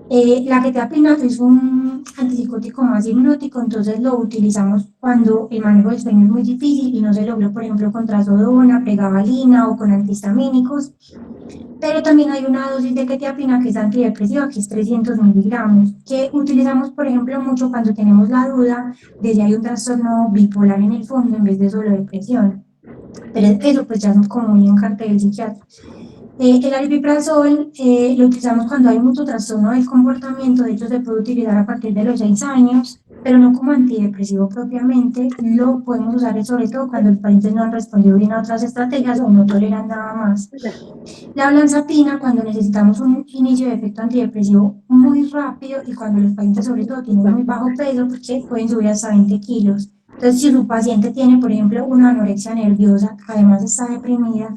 La quetiapina es un antipsicótico más hipnótico, entonces lo utilizamos cuando el manejo del sueño es muy difícil y no se logró, por ejemplo, con trazodona, pregabalina o con antihistamínicos. Pero también hay una dosis de quetiapina que es antidepresiva, que es 300 miligramos, que utilizamos, por ejemplo, mucho cuando tenemos la duda de si hay un trastorno bipolar en el fondo en vez de solo depresión. Pero eso pues ya es como muy en cartel del psiquiatra. El aripiprazol lo utilizamos cuando hay mucho trastorno del comportamiento, de hecho se puede utilizar a partir de los 6 años, pero no como antidepresivo propiamente, lo podemos usar sobre todo cuando los pacientes no han respondido bien a otras estrategias o no toleran nada más. La olanzapina cuando necesitamos un inicio de efecto antidepresivo muy rápido y cuando los pacientes sobre todo tienen muy bajo peso porque pueden subir hasta 20 kilos. Entonces, si su paciente tiene, por ejemplo, una anorexia nerviosa, además está deprimida,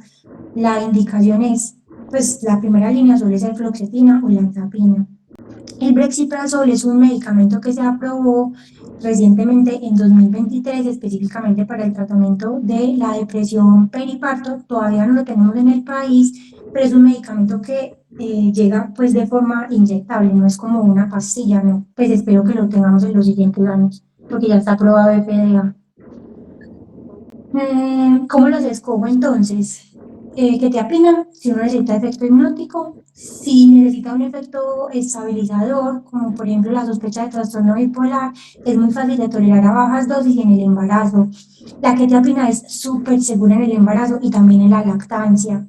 la indicación es, pues la primera línea suele ser fluoxetina o olanzapina. El brexpiprazol es un medicamento que se aprobó recientemente en 2023 específicamente para el tratamiento de la depresión periparto. Todavía no lo tenemos en el país, pero es un medicamento que llega pues de forma inyectable, no es como una pastilla, ¿no? Pues espero que lo tengamos en los siguientes años, porque ya está aprobado de FDA. ¿Cómo los escojo entonces? Quetiapina, si uno necesita efecto hipnótico, si necesita un efecto estabilizador, como por ejemplo la sospecha de trastorno bipolar, es muy fácil de tolerar a bajas dosis en el embarazo. La quetiapina es súper segura en el embarazo y también en la lactancia.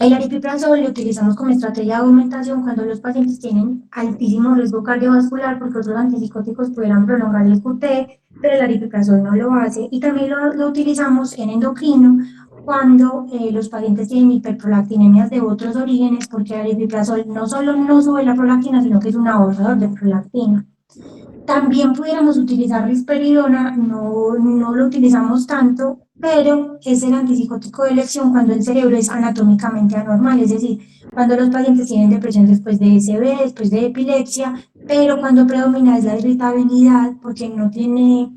El aripiprazol lo utilizamos como estrategia de aumentación cuando los pacientes tienen altísimo riesgo cardiovascular porque otros antipsicóticos pudieran prolongar el QT, pero el aripiprazol no lo hace. Y también lo utilizamos en endocrino cuando los pacientes tienen hiperprolactinemias de otros orígenes porque el aripiprazol no solo no sube la prolactina, sino que es un ahorrador de prolactina. También pudiéramos utilizar risperidona, no lo utilizamos tanto, pero es el antipsicótico de elección cuando el cerebro es anatómicamente anormal, es decir, cuando los pacientes tienen depresión después de SB, después de epilepsia, pero cuando predomina es la irritabilidad porque no tiene,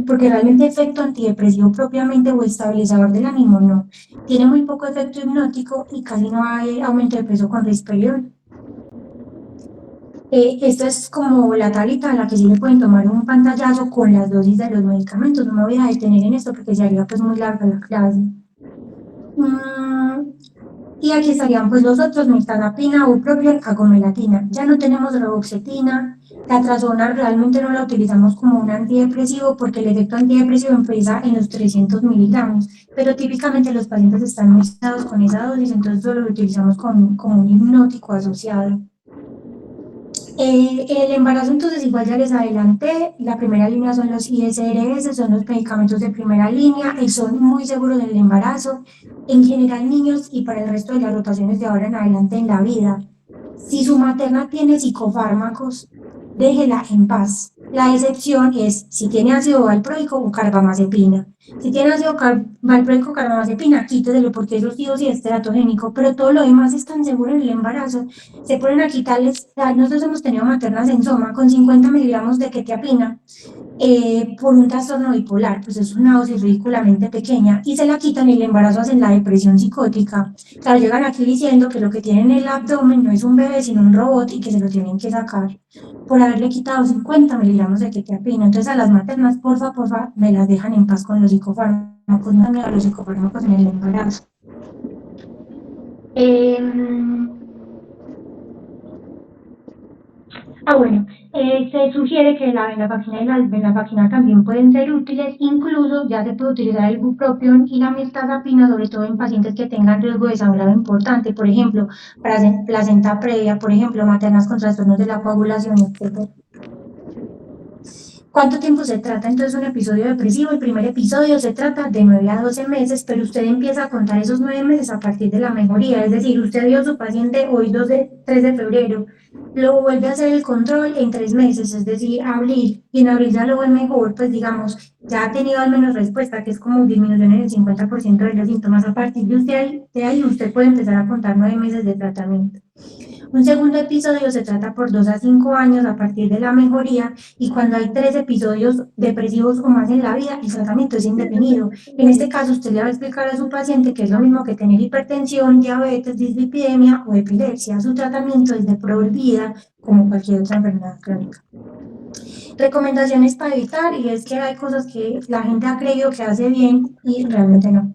porque realmente efecto antidepresivo propiamente o estabilizador del ánimo no. Tiene muy poco efecto hipnótico y casi no hay aumento de peso con risperidona. Esto es como la tablita en la que sí le pueden tomar un pantallazo con las dosis de los medicamentos. No me voy a detener en esto porque sería pues muy larga la clase. Y aquí estarían pues los otros, mirtazapina, bupropion, agomelatina. Ya no tenemos reboxetina. La trazona realmente no la utilizamos como un antidepresivo porque el efecto antidepresivo empieza en los 300 miligramos, pero típicamente los pacientes están muy sedados con esa dosis, entonces solo lo utilizamos como un hipnótico asociado. El embarazo, entonces, igual ya les adelanté, la primera línea son los ISRS, son los medicamentos de primera línea y son muy seguros del embarazo, en general niños y para el resto de las rotaciones de ahora en adelante en la vida. Si su materna tiene psicofármacos, déjela en paz. La excepción es si tiene ácido valproico o carbamazepina. Si tiene ácido valproico o carbamazepina, quíteselo porque eso sí o sí es teratogénico, pero todo lo demás es tan seguro en el embarazo. Se ponen a quitarles, nosotros hemos tenido maternas en Soma con 50 miligramos de quetiapina por un trastorno bipolar, pues es una dosis ridículamente pequeña y se la quitan y el embarazo hacen la depresión psicótica. Claro, llegan aquí diciendo que lo que tienen en el abdomen no es un bebé sino un robot y que se lo tienen que sacar por haberle quitado 50 miligramos de quetiapina. Entonces a las maternas, porfa, me las dejan en paz con los psicofármacos, no me a los psicofármacos en el embarazo. Bueno, se sugiere que la venlafaxina y la venlafaxina también pueden ser útiles, incluso ya se puede utilizar el bupropión y la mirtazapina, sobre todo en pacientes que tengan riesgo de sangrado importante, por ejemplo, placenta previa, por ejemplo, maternas con trastornos de la coagulación, etc. ¿Cuánto tiempo se trata entonces un episodio depresivo? El primer episodio se trata de 9 a 12 meses, pero usted empieza a contar esos 9 meses a partir de la mejoría, es decir, usted vio a su paciente hoy 3 de febrero, lo vuelve a hacer el control en 3 meses, es decir, abril, y en abril ya lo ve mejor, pues digamos, ya ha tenido al menos respuesta, que es como disminución en el 50% de los síntomas. A partir de ahí usted puede empezar a contar 9 meses de tratamiento. Un segundo episodio se trata por 2 a 5 años a partir de la mejoría y cuando hay 3 episodios depresivos o más en la vida, el tratamiento es indefinido. En este caso, usted le va a explicar a su paciente que es lo mismo que tener hipertensión, diabetes, dislipidemia o epilepsia. Su tratamiento es de por vida, como cualquier otra enfermedad crónica. Recomendaciones para evitar, y es que hay cosas que la gente ha creído que hace bien y realmente no.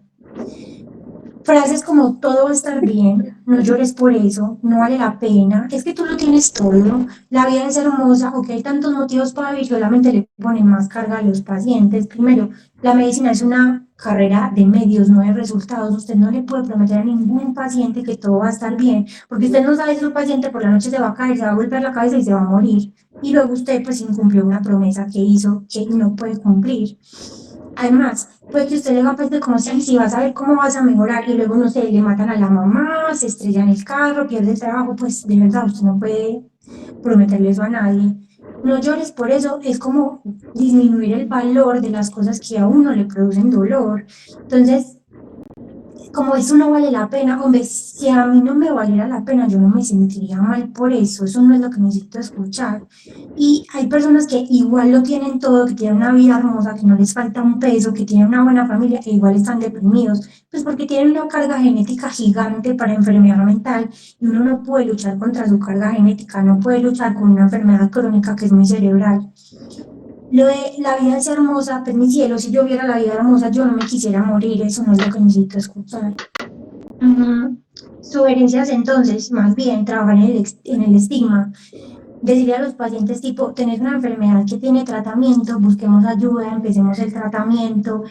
Frases como todo va a estar bien, no llores por eso, no vale la pena, es que tú lo tienes todo, la vida es hermosa, o que hay tantos motivos para vivir, solamente le ponen más carga a los pacientes. Primero, la medicina es una carrera de medios, no de resultados. Usted no le puede prometer a ningún paciente que todo va a estar bien, porque usted no sabe si su paciente por la noche se va a caer, se va a golpear la cabeza y se va a morir. Y luego usted pues incumplió una promesa que hizo que no puede cumplir. Además, puede que usted le va a pedir como si vas a ver cómo vas a mejorar y luego, no sé, le matan a la mamá, se estrella en el carro, pierde el trabajo, pues de verdad usted no puede prometerle eso a nadie. No llores por eso, es como disminuir el valor de las cosas que a uno le producen dolor. Entonces, como eso no vale la pena, hombre, si a mí no me valiera la pena, yo no me sentiría mal por eso no es lo que necesito escuchar. Y hay personas que igual lo tienen todo, que tienen una vida hermosa, que no les falta un peso, que tienen una buena familia, e igual están deprimidos, pues porque tienen una carga genética gigante para enfermedad mental y uno no puede luchar contra su carga genética, no puede luchar con una enfermedad crónica que es muy cerebral. Lo de la vida es hermosa, pues mi cielo, si yo viera la vida hermosa, yo no me quisiera morir, eso no es lo que necesito escuchar. Sugerencias entonces, más bien, trabajar en el estigma. Decirle a los pacientes tipo, tenés una enfermedad que tiene tratamiento, busquemos ayuda, empecemos el tratamiento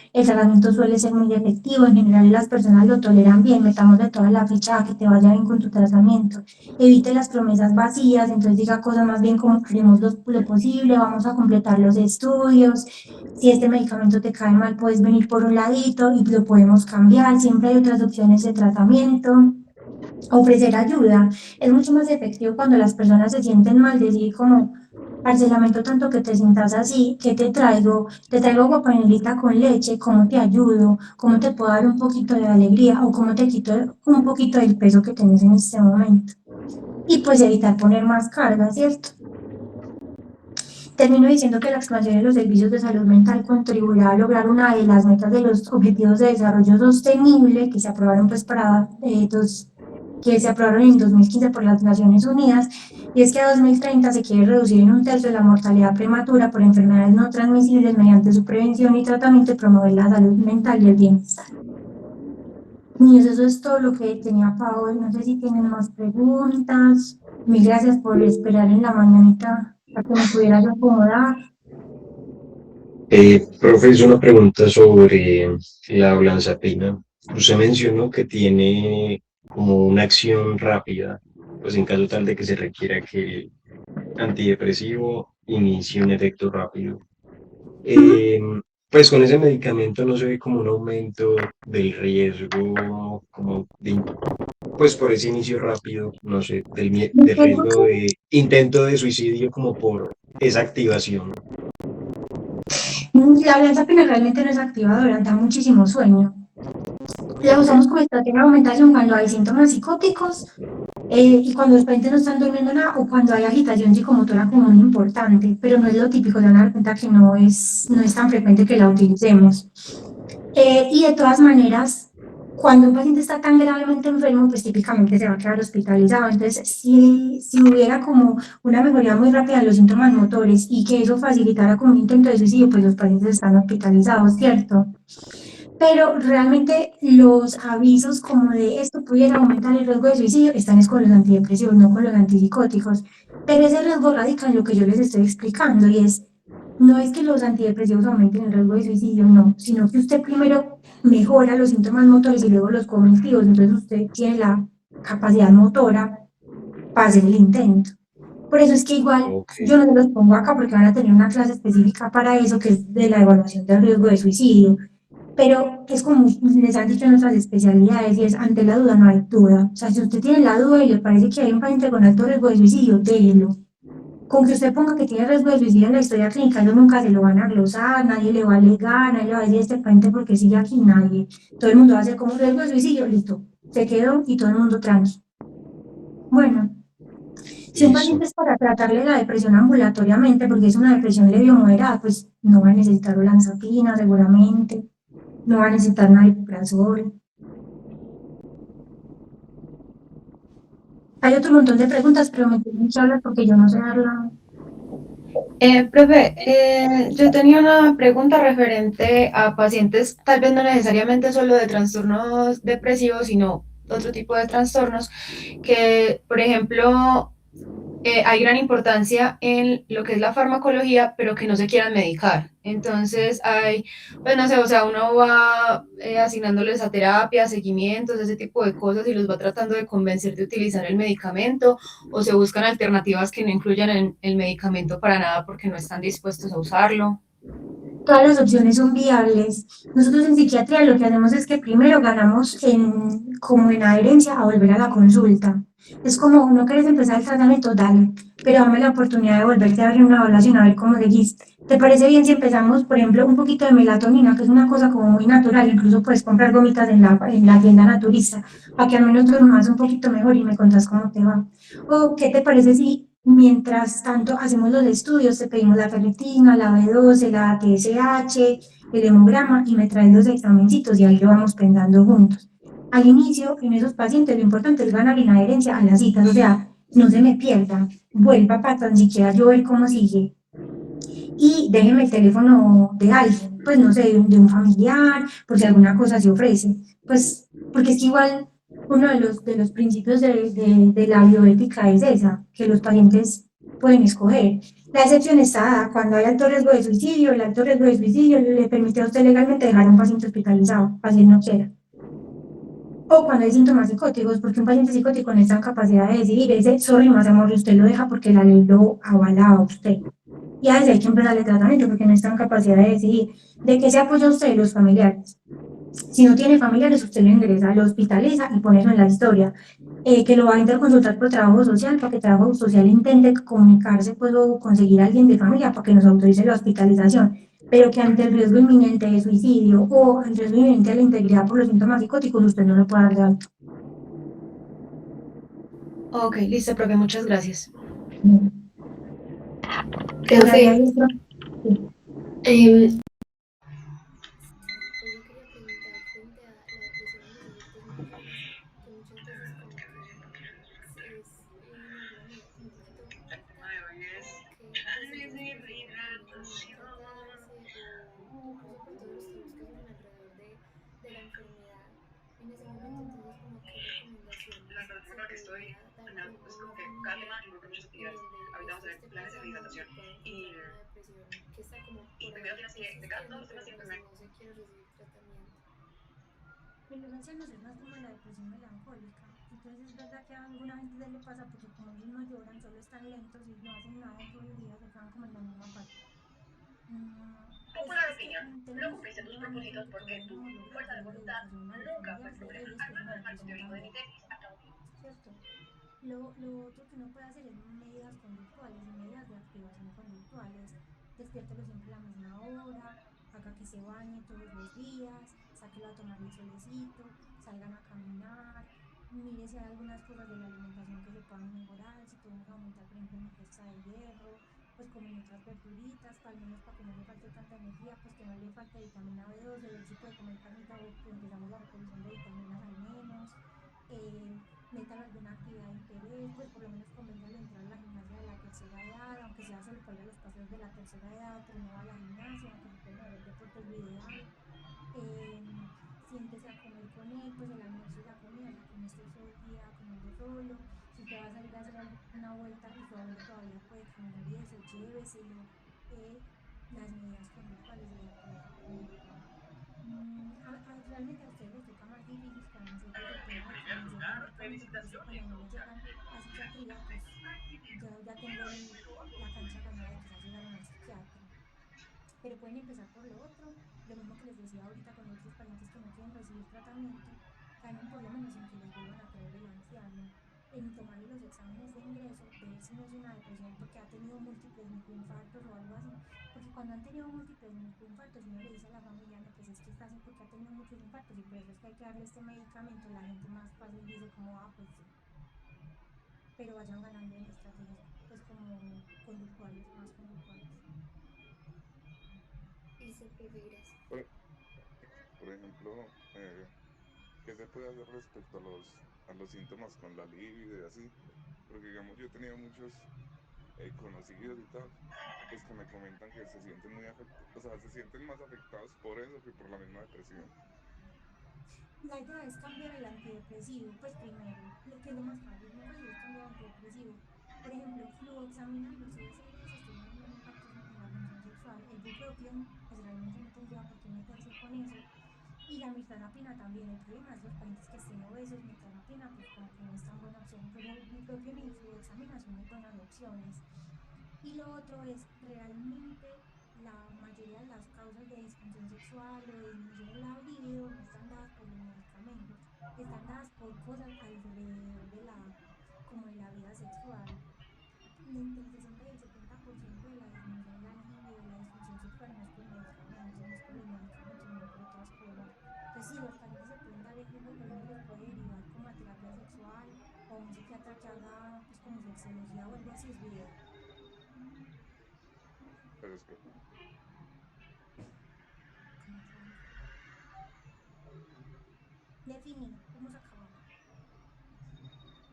suele ser muy efectivo, en general las personas lo toleran bien, metamos de toda la ficha a que te vaya bien con tu tratamiento, evite las promesas vacías, entonces diga cosas más bien como haremos lo posible, vamos a completar los estudios, si este medicamento te cae mal puedes venir por un ladito y lo podemos cambiar, siempre hay otras opciones de tratamiento. Ofrecer ayuda es mucho más efectivo cuando las personas se sienten mal, decir como, parce, lamento tanto que te sientas así, ¿qué te traigo? Te traigo agua panelita con leche, ¿cómo te ayudo? ¿Cómo te puedo dar un poquito de alegría? ¿O cómo te quito un poquito del peso que tienes en este momento? Y pues evitar poner más carga, ¿cierto? Termino diciendo que la expansión de los servicios de salud mental contribuirá a lograr una de las metas de los Objetivos de Desarrollo Sostenible que se aprobaron pues para que se aprobaron en 2015 por las Naciones Unidas, y es que a 2030 se quiere reducir en un tercio la mortalidad prematura por enfermedades no transmisibles mediante su prevención y tratamiento y promover la salud mental y el bienestar. Niños, eso es todo lo que tenía para hoy. No sé si tienen más preguntas. Mil gracias por esperar en la mañanita para que me pudiera yo acomodar. Profe, es una pregunta sobre la olanzapina. Usted mencionó que tiene como una acción rápida, pues en caso tal de que se requiera que el antidepresivo inicie un efecto rápido. Ujú. Eh, pues con ese medicamento no se ve como un aumento del riesgo, como pues por ese inicio rápido, no sé, del Tengo riesgo de intento de suicidio como por esa activación. la olanzapina realmente no es activadora, da muchísimo sueño. La Ok, usamos como estrategia de aumentación cuando hay síntomas psicóticos y cuando los pacientes no están durmiendo nada o cuando hay agitación psicomotora como muy importante, pero no es lo típico, se van a dar cuenta que no es tan frecuente que la utilicemos. Y de todas maneras, cuando un paciente está tan gravemente enfermo, pues típicamente se va a quedar hospitalizado. Entonces, si hubiera como una mejoría muy rápida de los síntomas motores y que eso facilitara como un intento de suicidio, pues los pacientes están hospitalizados, ¿cierto? Pero realmente los avisos como de esto pudiera aumentar el riesgo de suicidio están es con los antidepresivos, no con los antipsicóticos. Pero ese riesgo radica en lo que yo les estoy explicando y es, no es que los antidepresivos aumenten el riesgo de suicidio, no, sino que usted primero mejora los síntomas motores y luego los cognitivos, entonces usted tiene la capacidad motora para hacer el intento. Por eso es que igual ok, yo no se los pongo acá porque van a tener una clase específica para eso, que es de la evaluación del riesgo de suicidio. Pero es como les han dicho en otras especialidades, y es ante la duda no hay duda. O sea, si usted tiene la duda y le parece que hay un paciente con alto riesgo de suicidio, déjelo. Con que usted ponga que tiene riesgo de suicidio en la historia clínica, eso nunca se lo van a glosar, nadie le va a alegar, nadie le va a decir este paciente porque sigue aquí, nadie. Todo el mundo va a hacer como riesgo de suicidio, listo. Se quedó y todo el mundo tranqui. Bueno, si un paciente listo. es para tratarle la depresión ambulatoriamente, porque es una depresión leve o moderada, pues no va a necesitar olanzapina seguramente, no va a necesitar naltrexol. Hay otro montón de preguntas, pero me tienen que hablar porque yo no sé darla. Profe, yo tenía una pregunta referente a pacientes, tal vez no necesariamente solo de trastornos depresivos, sino otro tipo de trastornos, que, por ejemplo, hay gran importancia en lo que es la farmacología, pero que no se quieran medicar. Entonces hay, pues no sé, o sea, uno va asignándoles a terapia, seguimientos, ese tipo de cosas y los va tratando de convencer de utilizar el medicamento o se buscan alternativas que no incluyan el medicamento para nada porque no están dispuestos a usarlo. Todas las opciones son viables. Nosotros en psiquiatría lo que hacemos es que primero ganamos como en adherencia a volver a la consulta. Es como, no quieres empezar el tratamiento, dale, pero dame la oportunidad de volverte a abrir una evaluación a ver cómo seguís. ¿Te parece bien si empezamos, por ejemplo, un poquito de melatonina, que es una cosa como muy natural, incluso puedes comprar gomitas en la tienda naturista, para que al menos duermas un poquito mejor y me contás cómo te va? ¿O qué te parece si mientras tanto hacemos los estudios, te pedimos la ferritina, la B12, la TSH, el hemograma y me traes los examencitos y ahí lo vamos pensando juntos? Al inicio, en esos pacientes, lo importante es ganar en adherencia a las citas, o sea, no se me pierda, vuelva para tan siquiera yo ver cómo sigue. y déjeme el teléfono de alguien, pues no sé, de un familiar, por si alguna cosa se ofrece. Pues, porque es que igual uno de los principios de la bioética es esa, que los pacientes pueden escoger. La excepción está dada cuando hay alto riesgo de suicidio, el alto riesgo de suicidio le permite a usted legalmente dejar a un paciente hospitalizado, así no quiera. O cuando hay síntomas psicóticos, porque un paciente psicótico no está en capacidad de decidir, ese, sorry, más amor, usted lo deja porque la ley lo avala a usted. Y a veces hay que empezarle tratamiento porque no está en capacidad de decidir. ¿De qué se apoya usted? Los familiares. Si no tiene familiares, usted lo ingresa, lo hospitaliza y pone eso en la historia. Que lo va a interconsultar por trabajo social, para que trabajo social intente comunicarse pues, o conseguir a alguien de familia para que nos autorice la hospitalización. Pero que ante el riesgo inminente de suicidio o el riesgo inminente de la integridad por los síntomas psicóticos, usted no lo puede dar de alta. Ok, listo, profe, muchas gracias. Por ahí Profe, hay otro. Sí. em, Pues yo quería preguntar, frente a la depresión y los efectos mindfulness, que muchas veces como que es en alguna medida como un poquito oculta o qué procesos pues debe también como no tratarse o incluso por todos los tabús que surgen alrededor de la enfermedad en ese momento. Entonces, como qué recomendaciones se podría dar por ejemplo a una familia en donde esto esté pasando y pueda encontrar una depresión que está como por ahí existiendo, pero pues no se quiere recibir tratamiento. En los ancianos es más como la depresión melancólica. Entonces es verdad que a alguna gente se le pasa porque como ellos no lloran, solo están lentos y no hacen nada en todo el día, se quedan como en la misma parte. Pues es que tenemos un tema muy grande que todavía no hemos logrado y es la educación a los familiares de ellos, que es una depresión también, ¿cierto? Lo otro que uno puede hacer es medidas conductuales y medidas de activación conductuales. Despiértelo siempre a la misma hora, haga que se bañe todos los días, sáquelo a tomar el solecito, salgan a caminar, mire si hay algunas cosas de la alimentación que se puedan mejorar, si podemos aumentar, por ejemplo, la ingesta de hierro, pues comen otras verduritas, al menos para que no le falte tanta energía, pues que no le falte vitamina B12, ver si puede comer carnita o empezamos la reposición de vitaminas al menos. Eh, Métalo alguna actividad de interés, pues por lo menos convénzalo de entrar a la gimnasia de la tercera edad, aunque sea solo para ir a los paseos de la tercera edad, pero no va a la gimnasia, aunque si pueden hacer deporte es lo ideal. Eh, Siéntese a comer con él, pues el almuerzo y la comida, o sea, que no esté todo el día comiendo solo. Si usted va a salir a hacer una vuelta y su abuelo todavía puede caminar y eso, lléveselo. Eh, las medidas conductuales y de activación conductual. Realmente a ustedes les toca más difícil que a nosotros el tema de que les llegan muy pronto, porque es que cuando no les llegan a psiquiatría, pues ya tengo la cancha ganada de que ya llegaron al psiquiatra. Pero pueden empezar por lo otro, lo mismo que les decía ahorita con los otros pacientes que no quieren recibir tratamiento, caigan por lo menos en que les vuelvan a traer el anciano, en tomarle los exámenes de ingreso, ver si no es una depresión porque ha tenido múltiples microinfartos o algo así, porque cuando han tenido múltiples microinfartos uno le dice a la familia, no, pues es que está así porque ha tenido muchos infartos y por eso es que hay que darle este medicamento, la gente más fácil dice como, ah, pues sí, pero vayan ganando en estrategias pues como conductuales, más conductuales. Listo, profe, gracias. Por ejemplo, ¿qué se puede hacer respecto a los síntomas con la libido y así? Porque digamos, yo he tenido muchos conocidos y tal, pues que me comentan que se sienten muy afectados, o sea, se sienten más afectados por eso que por la misma depresión. La idea es cambiar el antidepresivo, pues primero, lo que es lo más fácil es cambiar el antidepresivo. Por ejemplo, fluoxaminando, si es esos tienen unos impactos en la función sexual. El bupropión, pues realmente no tendría por qué meterse con eso. Y la mirtazapina también. El problema es los pacientes que estén obesos, mirtazapina, pues como que no es tan buena opción, pero bupropión y fluoxamina son muy buenas opciones. Y lo otro es realmente la mayoría de las causas de disfunción sexual o de disminución en la libido no están dadas por los medicamentos, están dadas por cosas alrededor de como de la vida sexual. Entre el 60 y el 70% de la disminución en la libido, de la disfunción sexual no es por medicamentos, no es por los medicamentos, sino por otras cosas. Entonces, si los pacientes se pueden dar el lujo, pues uno los puede derivar como a terapia sexual o a un psiquiatra que haga pues como sexología o algo así, es lo ideal. Pero es que, Como tranqui. Definir, hemos acabado.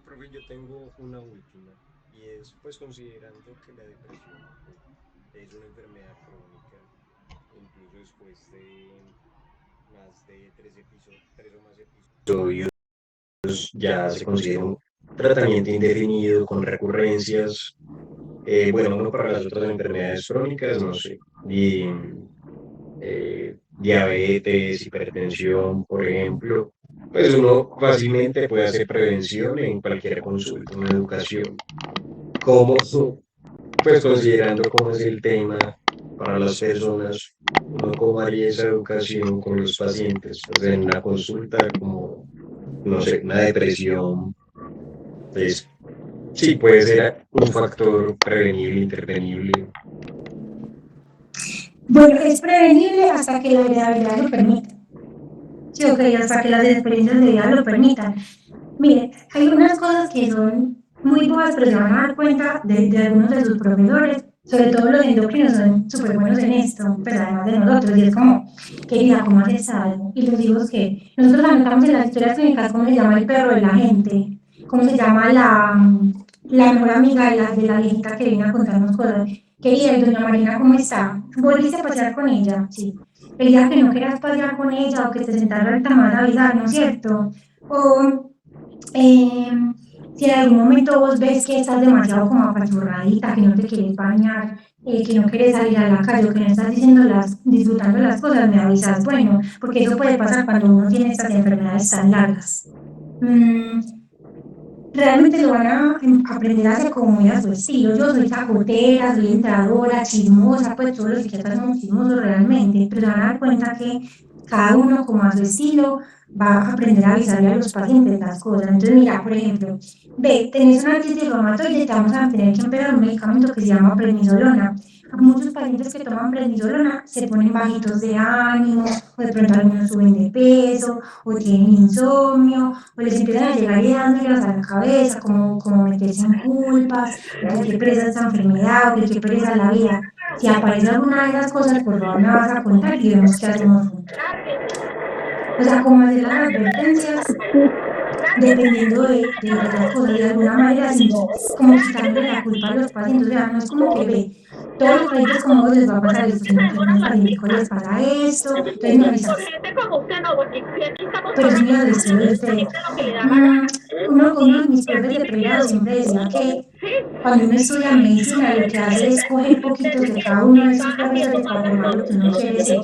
Profe, yo tengo una última y es pues considerando que la depresión pues, es una enfermedad crónica, incluso después de más de tres o más episodios, ya se considera un tratamiento indefinido con recurrencias. Bueno, uno para las otras enfermedades crónicas, no sé, diabetes, hipertensión, por ejemplo, pues uno fácilmente puede hacer prevención en cualquier consulta, una educación. ¿Cómo? Pues considerando cómo es el tema para las personas, uno cómo haría esa educación con los pacientes, pues en una consulta como, no sé, una depresión, pues sí, puede ser un factor prevenible, intervenible. Bueno, es prevenible hasta que la heredabilidad lo permita. Sí, ok, hasta que las experiencias de vida lo permitan. Mire, hay unas cosas que son muy bobas, pero se van a dar cuenta de algunos de sus profesores, sobre todo los endocrinos son súper buenos en esto, pues además de nosotros, y es como, querida, ¿cómo haces algo? Y les digo que nosotros anotamos en las historias clínicas cómo se llama el perro de la gente, cómo se llama la mejor amiga de la viejita que viene a contarnos cosas. Querida, ¿y doña Marina cómo está? ¿Volviste a pasear con ella? Sí. El día que no quieras pasear con ella o que te sentaras ahorita más a avisar, ¿no es cierto? O eh, si en algún momento vos ves que estás demasiado como apachurradita, que no te quieres bañar, que no quieres salir a la calle o que no estás disfrutando las cosas, me avisas, bueno, porque eso puede pasar cuando uno tiene estas enfermedades tan largas. Mm, realmente lo van a aprender a hacer como muy a su estilo. Yo soy chacotera, soy entradora, chismosa, pues todos los psiquiatras somos chismosos realmente, pero se van a dar cuenta que cada uno como a su estilo va a aprender a avisarle a los pacientes las cosas. Entonces, mira, por ejemplo, ve, tenés una artritis reumatoide, te vamos a tener que empezar un medicamento que se llama prednisolona. Muchos pacientes que toman prednisolona se ponen bajitos de ánimo, o de pronto algunos suben de peso, o tienen insomnio, o les empiezan a llegar ideas negras a la cabeza, como meterse en culpas, o que qué pereza esta enfermedad, o que qué pereza la vida. Si aparece alguna de esas cosas, por favor me vas a contar y vemos qué hacemos juntos. O sea, como hacer las advertencias dependiendo de las cosas, de alguna manera, sin, como quitándole la culpa a los pacientes. O sea, no es como que ve, todos los pacientes como vos les va a pasar esto, sino que a algunos pacientes les pasa esto, entonces me avisas. Pero es muy al estilo de ustedes. Uno de mis profes de pregrado siempre decía que cuando uno estudia medicina lo que hace es coger poquitos de cada uno de esos profesores para formar lo que uno quiere ser.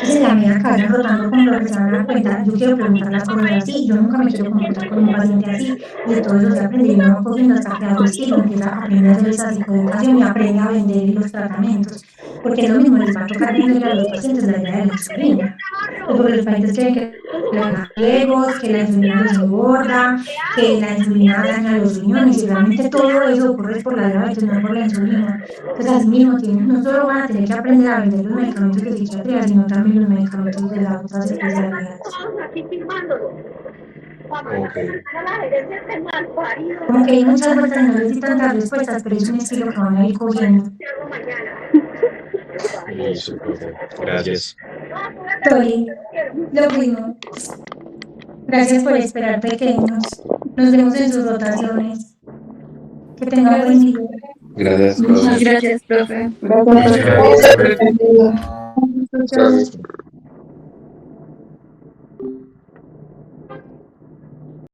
Entonces, en la medida que vayan rotando con profes, se van a dar cuenta, yo quiero preguntar las cosas así, yo nunca me quiero comportar con un paciente así, y de todo eso se aprende, y uno va cogiendo hasta que a su estilo empieza a aprender a hacer esa psicoeducación y aprende a vender los tratamientos, porque es lo mismo, les va a tocar venderle a los pacientes la idea de la insulina, pues porque los pacientes creen que los gallegos, que la insulina los engorda, que la insulina daña los riñones, y realmente todo eso ocurre por la diabetes, no por la insulina. Entonces, así mismo, no solo van a tener que aprender a vender los medicamentos de psiquiatría, sino también los medicamentos de las otras especialidades. Ok, Como que hay muchas vueltas y no les di tantas respuestas, pero es un estilo que van a ir cogiendo. listo, profe. Gracias. Tori, lo primo, gracias por esperar, pequeños. Nos vemos en sus rotaciones. Que tengan buen día. Gracias, Muchas profe. gracias, profe. Muchas gracias, profe. Chao. Gracias.